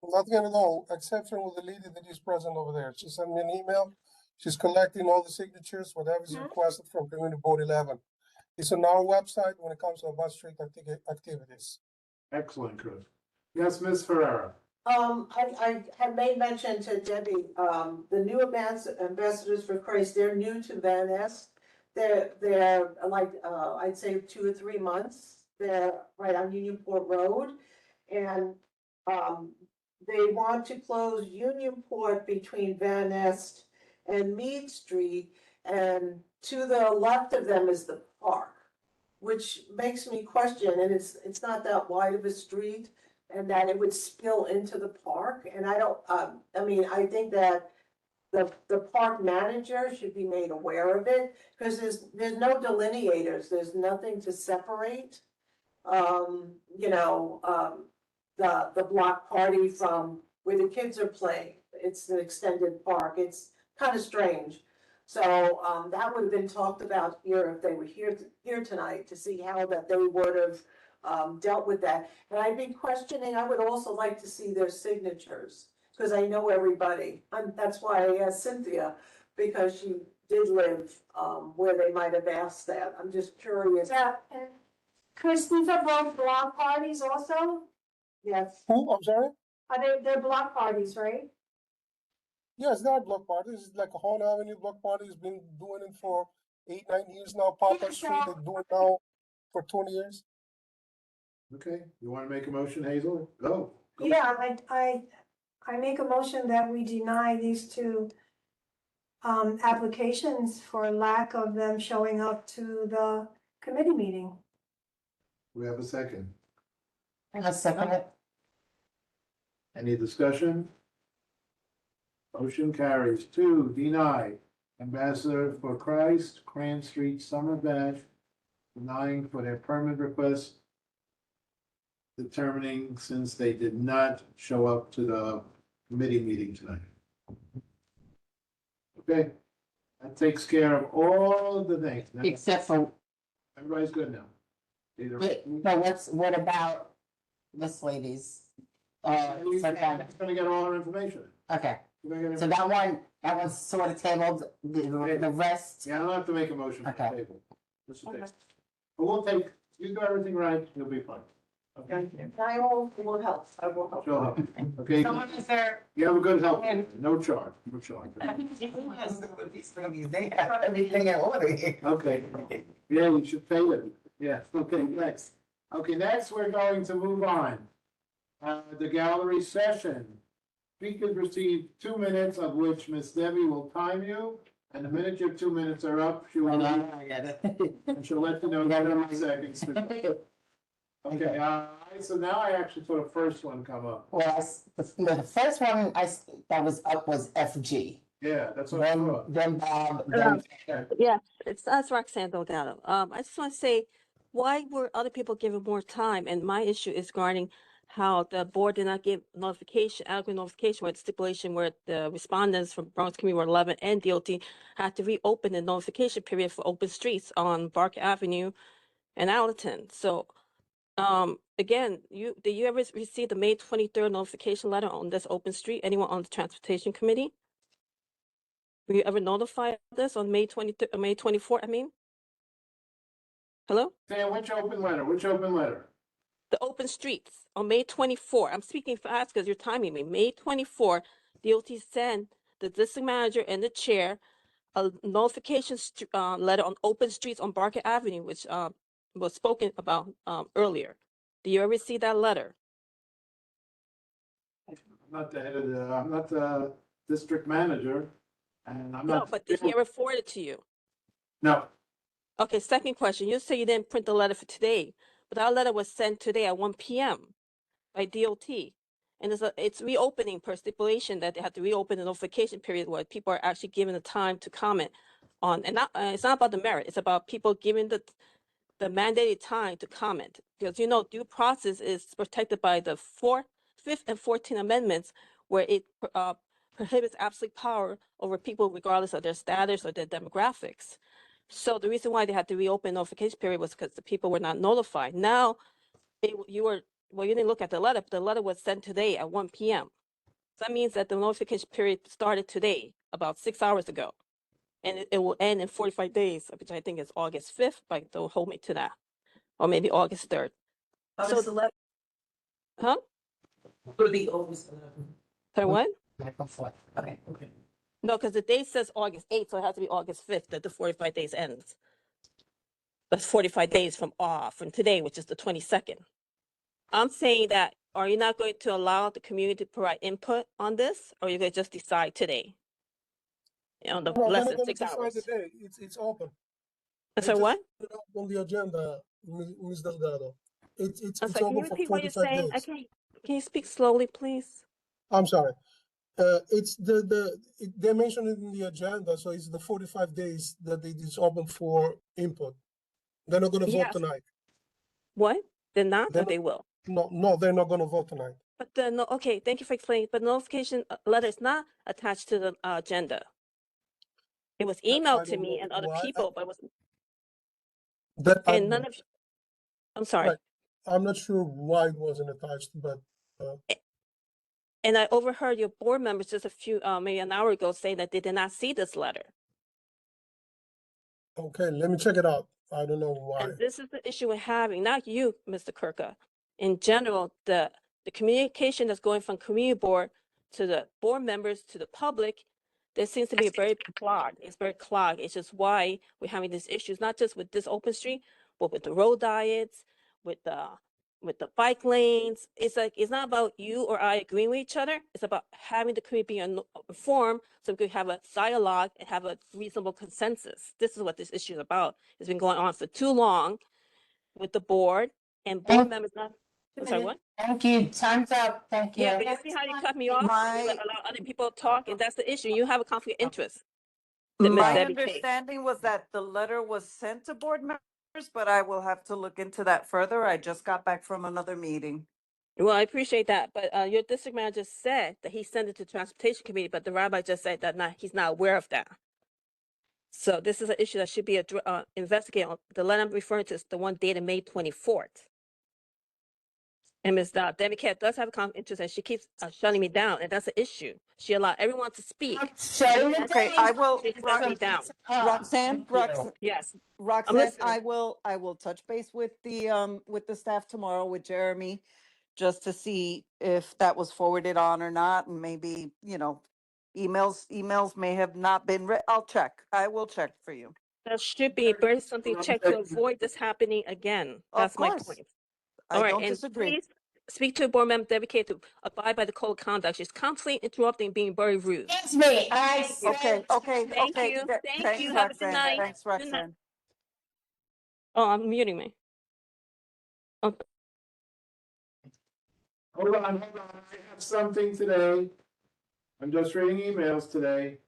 Nothing at all, exception with the lady that is present over there. She sent me an email. She's collecting all the signatures, whatever is requested from Community Board 11. It's on our website when it comes to bus street activities. Excellent, Chris. Yes, Ms. Ferrera. I had made mention to Debbie, the new ambassadors for Christ, they're new to Van Ness. They're like, I'd say 2 or 3 months. They're right on Unionport Road. And, they want to close Unionport between Van Ness and Mead Street. And to the left of them is the park, which makes me question, and it's not that wide of a street, and that it would spill into the park. And I don't, I mean, I think that the park manager should be made aware of it, because there's no delineators, there's nothing to separate. The block party from where the kids are playing. It's an extended park. It's kind of strange. So, that would have been talked about here if they were here tonight, to see how that they would have dealt with that. And I'd be questioning, I would also like to see their signatures, because I know everybody. That's why I asked Cynthia, because she did live where they might have asked that. I'm just curious. Yeah, and Chris, these are both block parties also? Yes. Who, I'm sorry? They're block parties, right? Yes, there are block parties. It's like a Horn Avenue block party has been doing it for 8, 9 years now. Papa Street, they do it now for 20 years. Okay, you want to make a motion, Hazel? Go. Yeah, I make a motion that we deny these 2 applications for lack of them showing up to the committee meeting. We have a second. And a second it. Any discussion? Motion carries. 2, deny Ambassador for Christ, Cran Street Summer Bash, denying for their permit request, determining since they did not show up to the committee meeting tonight. Okay, that takes care of all the things. Now, Except for, everybody's good now. Either. but what about this lady's? We're gonna get all our information. Okay, We're gonna get so that one's sort of tabled, the rest, Yeah, I don't have to make a motion for the Okay. table. Just a text. But we'll take, you do everything right, you'll be fine. Okay? I will help, I will help. She'll help. Okay? someone is there. You have a good help, no charge, no charge. They have everything in order here. Okay, yeah, you should pay them, yeah, okay, next. Okay, next, we're going to move on. The gallery session. Speakers receive 2 minutes, of which Miss Debbie will time you, and the minute your 2 minutes are up, she will, and she'll let you know in 30 seconds. Okay, so now I actually saw the first one come up. Well, the first one that was up was FG. Yeah, that's what I saw. Then Bob, then. Yeah, that's Roxanne Delgado. I just want to say, why were other people given more time? And my issue is regarding how the board did not give notification, adequate notification with stipulation where the respondents from Bronx Community Ward 11 and DOT had to reopen the notification period for open streets on Barker Avenue and Allerton. So, again, did you ever receive the May 23rd notification letter on this open street? Anyone on the transportation committee? Were you ever notified of this on May 23rd, May 24th, I mean? Hello? Sam, which open letter? Which open letter? The open streets on May 24. I'm speaking fast because you're timing me. May 24, DOT sent the district manager and the chair a notification letter on open streets on Barker Avenue, which was spoken about earlier. Do you ever see that letter? I'm not the head of the, I'm not the district manager, and I'm No, not. but did he ever forward it to you? No, Okay, second question. You say you didn't print the letter for today, but that letter was sent today at 1 p.m. by DOT. And it's reopening per stipulation that they have to reopen the notification period where people are actually given the time to comment on, and it's not about the merit, it's about people given the mandated time to comment. Because due process is protected by the 4th, 5th, and 14th amendments, where it prohibits absolute power over people regardless of their status or their demographics. So the reason why they had to reopen notification period was because the people were not notified. Now, you didn't look at the letter, but the letter was sent today at 1 p.m. So that means that the notification period started today, about 6 hours ago. And it will end in 45 days, which I think is August 5th, but they'll hold me to that. Or maybe August 3rd. August 11th. Huh? Sorry, what? Okay. No, because the date says August 8th, so it has to be August 5th that the 45 days ends. That's 45 days from today, which is the 22nd. I'm saying that, are you not going to allow the community to provide input on this, or are you going to just decide today? On the No, less they're than not gonna 6 decide hours. today. It's open. I'm sorry, They what? just put it up on the agenda, Ms. Delgado. It's I'm sorry, can you open for repeat what you're 45 saying? days. Can you speak slowly, please? I'm sorry. It's they mentioned it in the agenda, so it's the 45 days that it is open for input. They're not gonna vote Yes. tonight. What? They're not, They're or they will? No, they're not gonna vote tonight. But okay, thank you for explaining, but notification letter is not attached to the agenda. It was emailed to don't me know and other why. people, but it was, That and none of, I'm sorry. Right. I'm not sure why it wasn't attached, but And I overheard your board members just maybe an hour ago say that they did not see this letter. okay, let me check it out. I don't know why. And this is the issue we're having, not you, Mr. Kirka. In general, the communication that's going from community board to the board members to the public, there seems to be very clogged. It's very clogged. It's just why we're having these issues, not just with this open street, but with the road diets, with the bike lanes. It's like, it's not about you or I agreeing with each other. It's about having the community be informed so we can have a dialogue and have a reasonable consensus. This is what this issue is about. It's been going on for too long with the board and board members not. I'm sorry, what? Thank you. Time's up. Thank you. Yeah, but you see how you cut me off? You let allow other people to talk, and that's the issue. You have a conflict of interest. that Ms. My Debbie takes. understanding was that the letter was sent to board members, but I will have to look into that further. I just got back from another meeting. Well, I appreciate that, but your district manager said that he sent it to transportation committee, but the rabbi just said that he's not aware of that. So this is an issue that should be investigated. The letter I'm referring to is the one dated May 24th. And Ms. Debbie Cat does have a conflict of interest, and she keeps shutting me down, and that's an issue. She allowed everyone to speak. Okay, I will, She shut me down. Roxanne, Yes. Roxanne, listening. I will touch base with the staff tomorrow with Jeremy, just to see if that was forwarded on or not, and maybe, emails may have not been read. I'll check. I will check for you. That should be very something checked to avoid this happening again. That's my course. point. I All right, don't and disagree. please speak to board member Debbie Kay to abide by the code of conduct. She's constantly interrupting, being very rude. Excuse me, Okay, Thank okay. you. Thank Thanks, you. Have a good Roxanne. night. Thanks, Good night. Roxanne. Oh, I'm muting me. Okay. Hold on, I have something today. I'm just reading emails today.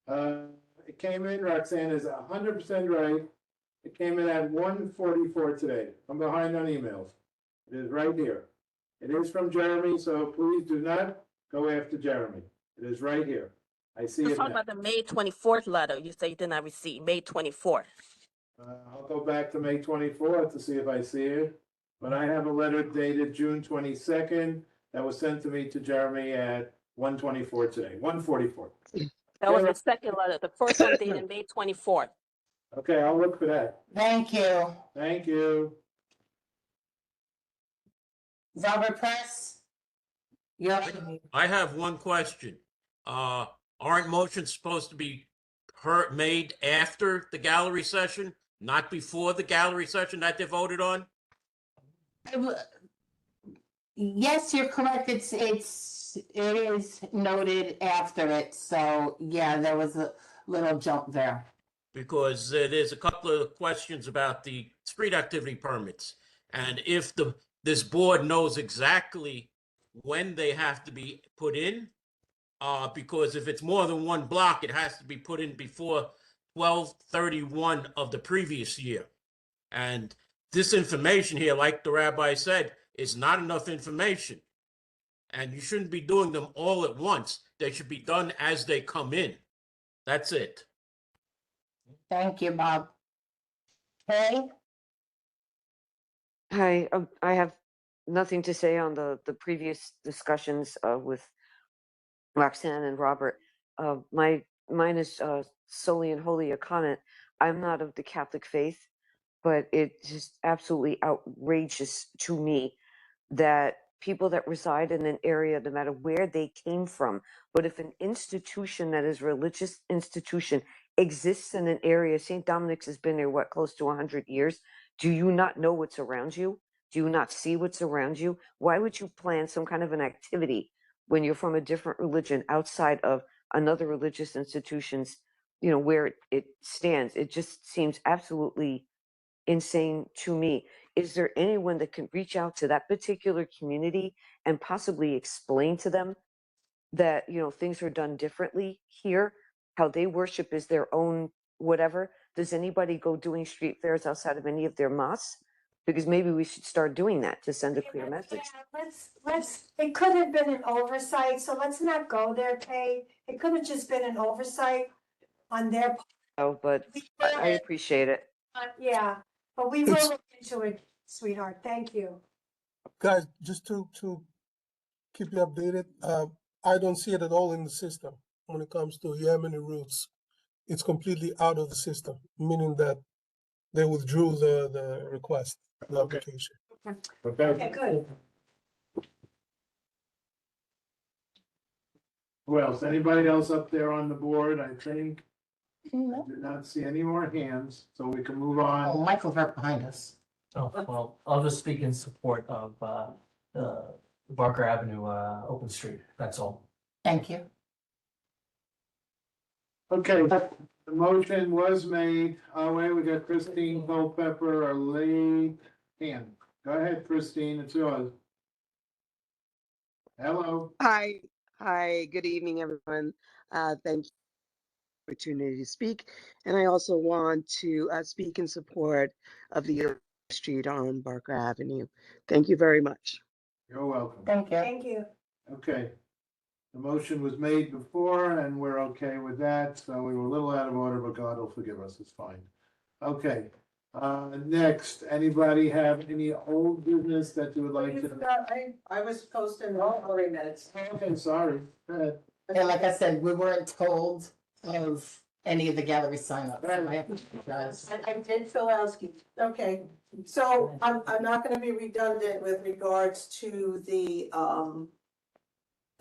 It came in, Roxanne is 100% right. It came in at 1:44 today. I'm behind on emails. It is right here. It is from Jeremy, so please do not go after Jeremy. It is right here. I see Let's it talk now. about the May 24th letter. You say you did not receive, May 24th. I'll go back to May 24th to see if I see it. But I have a letter dated June 22nd that was sent to me to Jeremy at 1:24 today, 1:44. That was the second letter. The first one dated May 24th. Okay, I'll look for that. Thank you. Thank you. Robert Press? I have one question. Aren't motions supposed to be made after the gallery session, not before the gallery session that they voted on? Yes, you're correct. It is noted after it. So yeah, there was a little jump there. Because there's a couple of questions about the street activity permits. And if this board knows exactly when they have to be put in, because if it's more than one block, it has to be put in before 12/31 of the previous year. And this information here, like the rabbi said, is not enough information. And you shouldn't be doing them all at once. They should be done as they come in. That's it. Thank you, Bob. Okay. Hi, I have nothing to say on the previous discussions with Roxanne and Robert. Mine is solely and wholly a comment. I'm not of the Catholic faith, but it's just absolutely outrageous to me that people that reside in an area, no matter where they came from, but if an institution that is religious institution exists in an area, St. Dominic's has been there, what, close to 100 years? Do you not know what's around you? Do you not see what's around you? Why would you plan some kind of an activity when you're from a different religion outside of another religious institution's, where it stands? It just seems absolutely insane to me. Is there anyone that can reach out to that particular community and possibly explain to them that, things are done differently here? How they worship is their own whatever. Does anybody go doing street fairs outside of any of their mosques? Because maybe we should start doing that to send a clear message. It could have been an oversight, so let's not go there, Kay. It could have just been an oversight on their part. Oh, but I appreciate it. Yeah, but we will look into it, sweetheart. Thank you. Guys, just to keep you updated, I don't see it at all in the system when it comes to Yemeni roots. It's completely out of the system, meaning that they withdrew the request, the application. Okay, good. Who else? Anybody else up there on the board? I think. No. I did not see any more hands, so we can move Oh, on. Michael's right behind us. Oh, well, I'll just speak in support of the Barker Avenue open street, that's all. Thank you. Okay, the motion was made. Oh, wait, we got Christine Culpepper, our late hand. Go ahead, Christine, it's yours. Hello. Hi, good evening, everyone. Thank you for the opportunity to speak. And I also want to speak in support of the street on Barker Avenue. Thank you very much. You're welcome. Thank you. Thank you. Okay. The motion was made before and we're okay with that, so we were a little out of order, but God will forgive us, it's fine. Okay, next, anybody have any old business that you would like You to? forgot, I was posting all 3 minutes. Okay, sorry, go ahead. And like I said, we weren't told of any of the gallery signups. So I apologize. And I did Philowski. Okay, so I'm not gonna be redundant with regards to the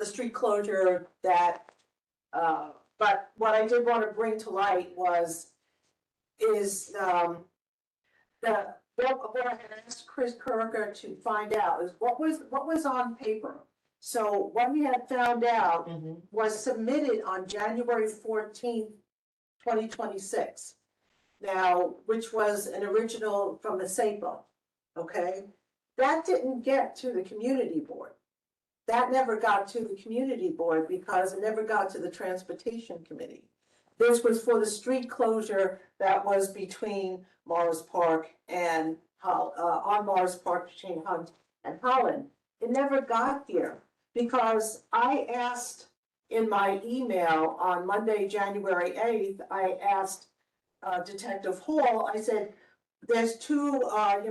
street closure that, but what I did want to bring to light is what I had asked Chris Kirker to find out is what was on paper. So what we had found out was submitted on January 14th, 2026. Now, which was an original from the SAPO, okay? That didn't get to the community board. That never got to the community board because it never got to the transportation committee. This was for the street closure that was between Morris Park and on Morris Park between Hunt and Holland. It never got here because I asked in my email on Monday, January 8th, I asked Detective Hall, I said, there's two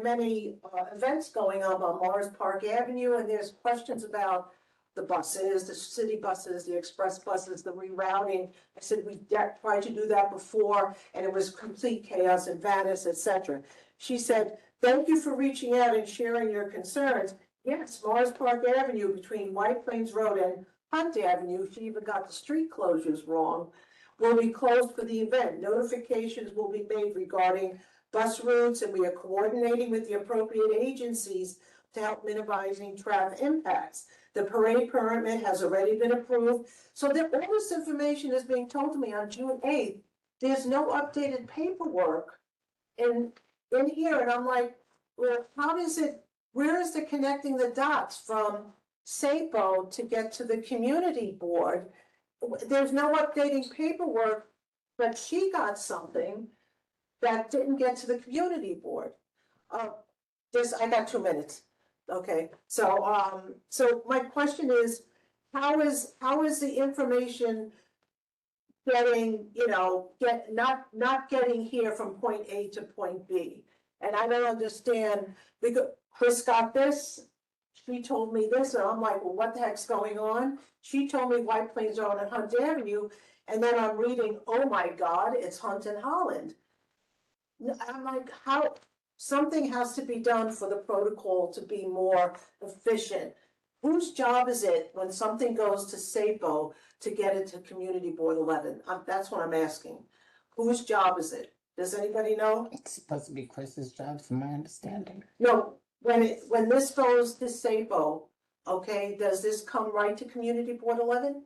many events going on Morris Park Avenue, and there's questions about the buses, the city buses, the express buses, the rerouting. I said, we tried to do that before, and it was complete chaos in Venice, etc. She said, thank you for reaching out and sharing your concerns. Yes, Morris Park Avenue between White Plains Road and Hunt Avenue, she even got the street closures wrong, will be closed for the event. Notifications will be made regarding bus routes, and we are coordinating with the appropriate agencies to help minimizing traffic impacts. The parade permit has already been approved. So that all this information is being told to me on June 8th. There's no updated paperwork in here. And I'm like, well, where is it connecting the dots from SAPO to get to the community board? There's no updating paperwork, but she got something that didn't get to the community board. I got 2 minutes. Okay, so my question is, how is the information getting, not getting here from point A to point B? And I don't understand, because Chris got this, she told me this, and I'm like, well, what the heck's going on? She told me White Plains Road and Hunt Avenue, and then I'm reading, oh my God, it's Hunt and Holland. I'm like, how, something has to be done for the protocol to be more efficient. Whose job is it when something goes to SAPO to get it to Community Board 11? That's what I'm asking. Whose job is it? Does anybody know? It's supposed to be Chris's job, from my understanding. No, when this goes to SAPO, okay, does this come right to Community Board 11?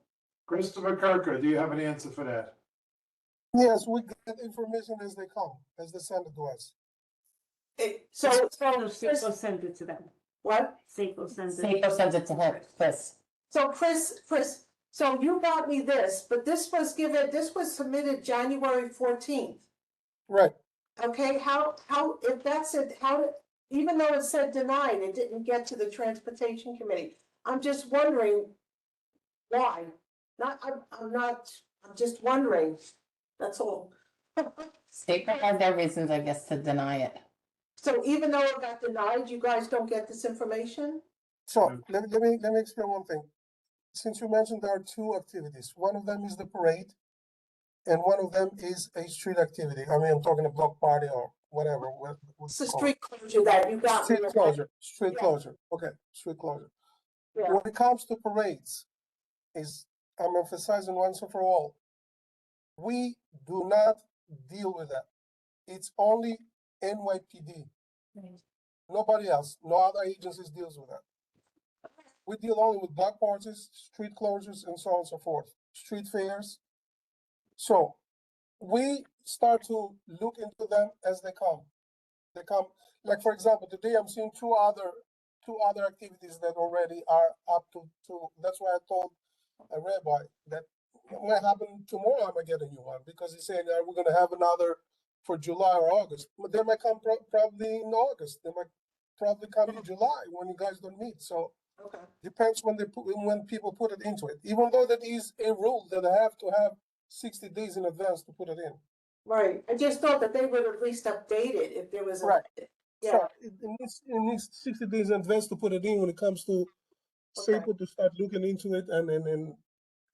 Christopher Kirker, do you have an answer for that? Yes, we get information as they come, as they send it to us. SAPO send it to them. What? SAPO sends it. SAPO sends it to him, Chris. So Chris, so you got me this, but this was submitted January 14th. Right. Okay, if that's it, even though it said denied, it didn't get to the transportation committee. I'm just wondering why. I'm just wondering, that's all. SAPO has their reasons, I guess, to deny it. So even though it got denied, you guys don't get this information? So let me explain one thing. Since you mentioned there are two activities, one of them is the parade, and one of them is a street activity. I mean, I'm talking a block party or whatever. It's the street closure that you got. Street closure. Street closure. Okay, street closure. Yeah. When it comes to parades, I'm emphasizing once and for all, we do not deal with that. It's only NYPD. Nobody else, no other agencies deals with that. We deal only with block parties, street closures, and so on and so forth, street fairs. So we start to look into them as they come. They come, like, for example, today I'm seeing two other activities that already are up to, that's why I told a rabbi that might happen tomorrow, I might get a new one, because he's saying, are we gonna have another for July or August? But they might come probably in August, they might probably come in July when you guys don't meet, so. Okay. Depends when people put it into it, even though that is a rule that I have to have 60 days in advance to put it in. Right, I just thought that they would at least update it if there was a. Right. Yeah, So it needs 60 days in advance to put it in when it comes to SAPO to start looking into it and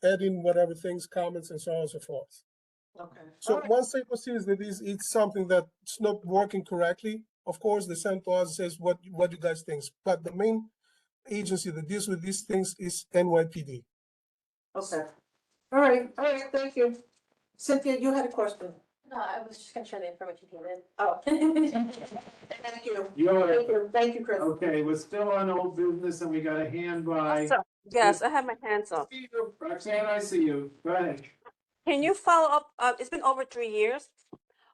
adding whatever things, comments and so on and so forth. okay. So once SAPO sees that it's something that's not working correctly, of course, they send to us and says, what you guys think? But the main agency that deals with these things is NYPD. Okay. All right, thank you. Cynthia, you had a question. No, I was just gonna share the information he did. Oh. Thank you. Thank you, Chris. Okay, we're still on old business and we got a hand by. Yes, I have my hands up. Roxanne, I see you. Go ahead. Can you follow up? It's been over 3 years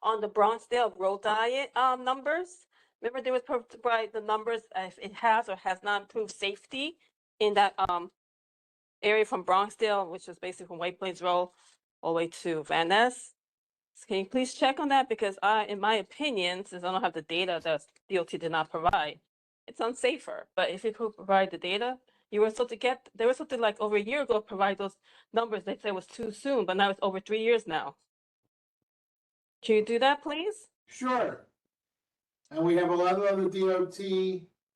on the Bronxdale road diet numbers. Remember, they was provide the numbers if it has or has not improved safety in that area from Bronxdale, which is basically from White Plains Road all the way to Van Ness. So can you please check on that? Because in my opinion, since I don't have the data that DOT did not provide, it's unsafer. But if you could provide the data, they were something like over a year ago, provide those numbers. They said it was too soon, but now it's over 3 years now. Can you do that, please? Sure. And we have a lot of other DOT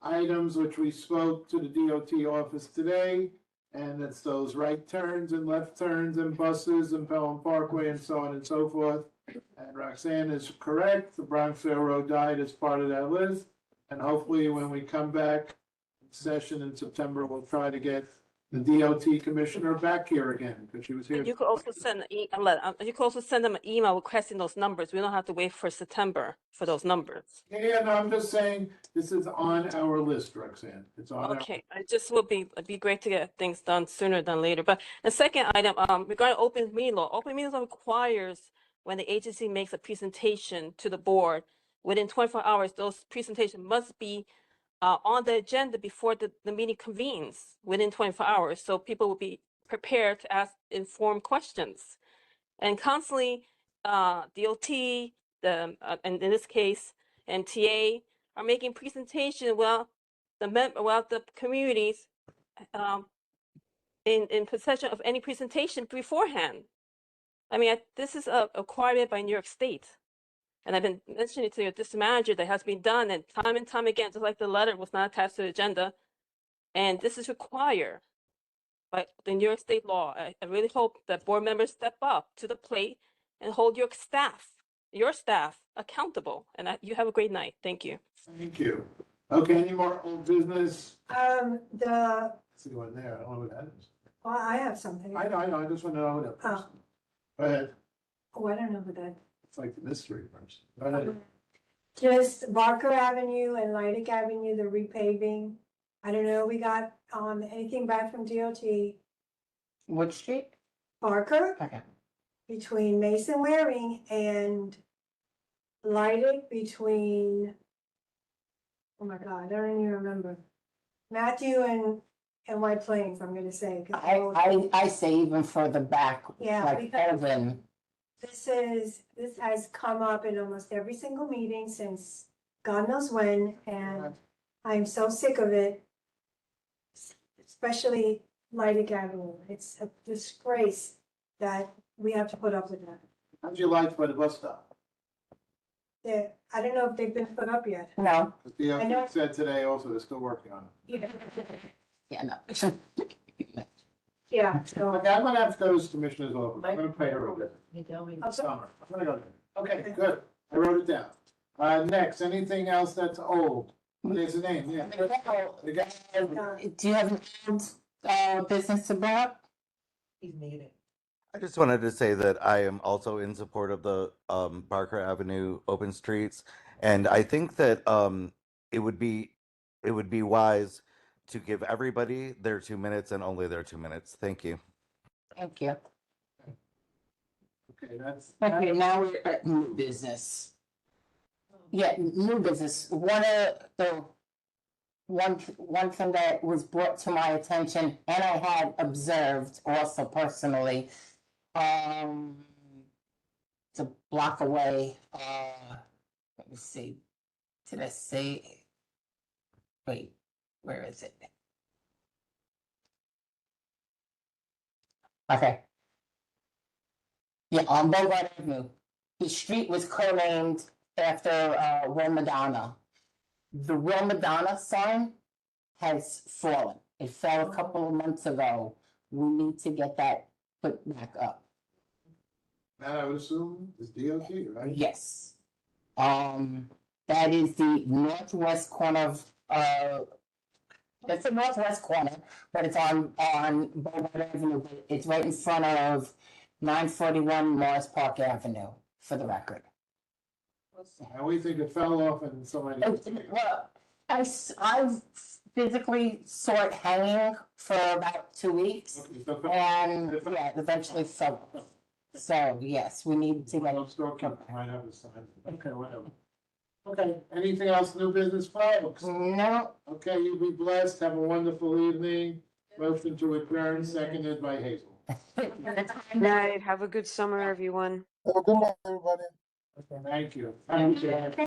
items which we spoke to the DOT office today. And it's those right turns and left turns and buses and Pelham Parkway and so on and so forth. And Roxanne is correct, the Bronx Railroad died as part of that list. And hopefully when we come back in session in September, we'll try to get the DOT commissioner back here again, because she was here. You could also send you could also send them an email requesting those numbers. We don't have to wait for September for those numbers. Yeah, no, I'm just saying, this is on our list, Roxanne. It's on our. Okay, it just would be, it'd be great to get things done sooner than later. But the second item, regarding open meeting law requires when the agency makes a presentation to the board, within 24 hours, those presentations must be on the agenda before the meeting convenes within 24 hours. So people will be prepared to ask informed questions. And constantly, DOT, and in this case, MTA are making presentation, the communities in possession of any presentation beforehand. I mean, this is a requirement by New York State. And I've been mentioning to your district manager that has been done and time again, just like the letter was not attached to the agenda. And this is required by the New York State law. I really hope that board members step up to the plate and hold your staff accountable. And you have a great night. Thank you. Thank you. Okay, any more old business? The, See one there, I don't know what that is. well, I have something. I know, I just want to know what it is. Oh, Go ahead, oh, I don't know who that. it's like the mystery first. Go ahead. Just Barker Avenue and Lydic Avenue, the repaving. I don't know, we got, anything back from DOT. Which street? Barker, Okay. between Mason Waring and Lydic between, oh my God, I don't even remember. Matthew and White Plains, I'm gonna say. 'cause I say even further back, Yeah, like because- Evan. This has come up in almost every single meeting since God knows when, and I'm so sick of it. Especially Lydic Avenue. It's a disgrace that we have to put up with that. How'd you like by the bus stop? I don't know if they've been put up yet. No. The I know. DOT said today also they're still working on it. Yeah. Yeah, no. Yeah, so. Okay, I'm gonna have to go to this commissioner's office, I'm gonna pay her a bit. I'm sorry. Summer, I'm gonna go there. Okay, good, I wrote it down. Next, anything else that's old? There's a name, yeah. The guy- Do you have an old business to bring up? He's muted. I just wanted to say that I am also in support of the Barker Avenue open streets, and I think that it would be wise to give everybody their 2 minutes and only their 2 minutes. Thank you. Thank you. Okay, that's. Okay, now we're at new business. Yeah, new business. One of the one thing that was brought to my attention and I had observed also personally, it's a block away, let me see, did I say? Wait, where is it? Okay. Yeah, on Bogart Avenue. The street was co-named after Will Madonna. The Will Madonna sign has fallen. It fell a couple of months ago. We need to get that put back up. That I would assume is DOT, right? Yes. That is the northwest corner of, that's the northwest corner, but it's on Bogart Avenue. But it's right in front of 941 Morris Park Avenue, for the record. And we think it fell off and somebody. Well, I physically saw it hanging for about 2 weeks, and yeah, it eventually fell. So, yes, we need to get. Might have a sign. Okay, whatever. Okay, anything else, new business folks? No. Okay, you be blessed, have a wonderful evening. Motion to adjourn, seconded by Hazel. Night. Have a good summer, everyone. Have a good night, everybody. Thank you. Thank you.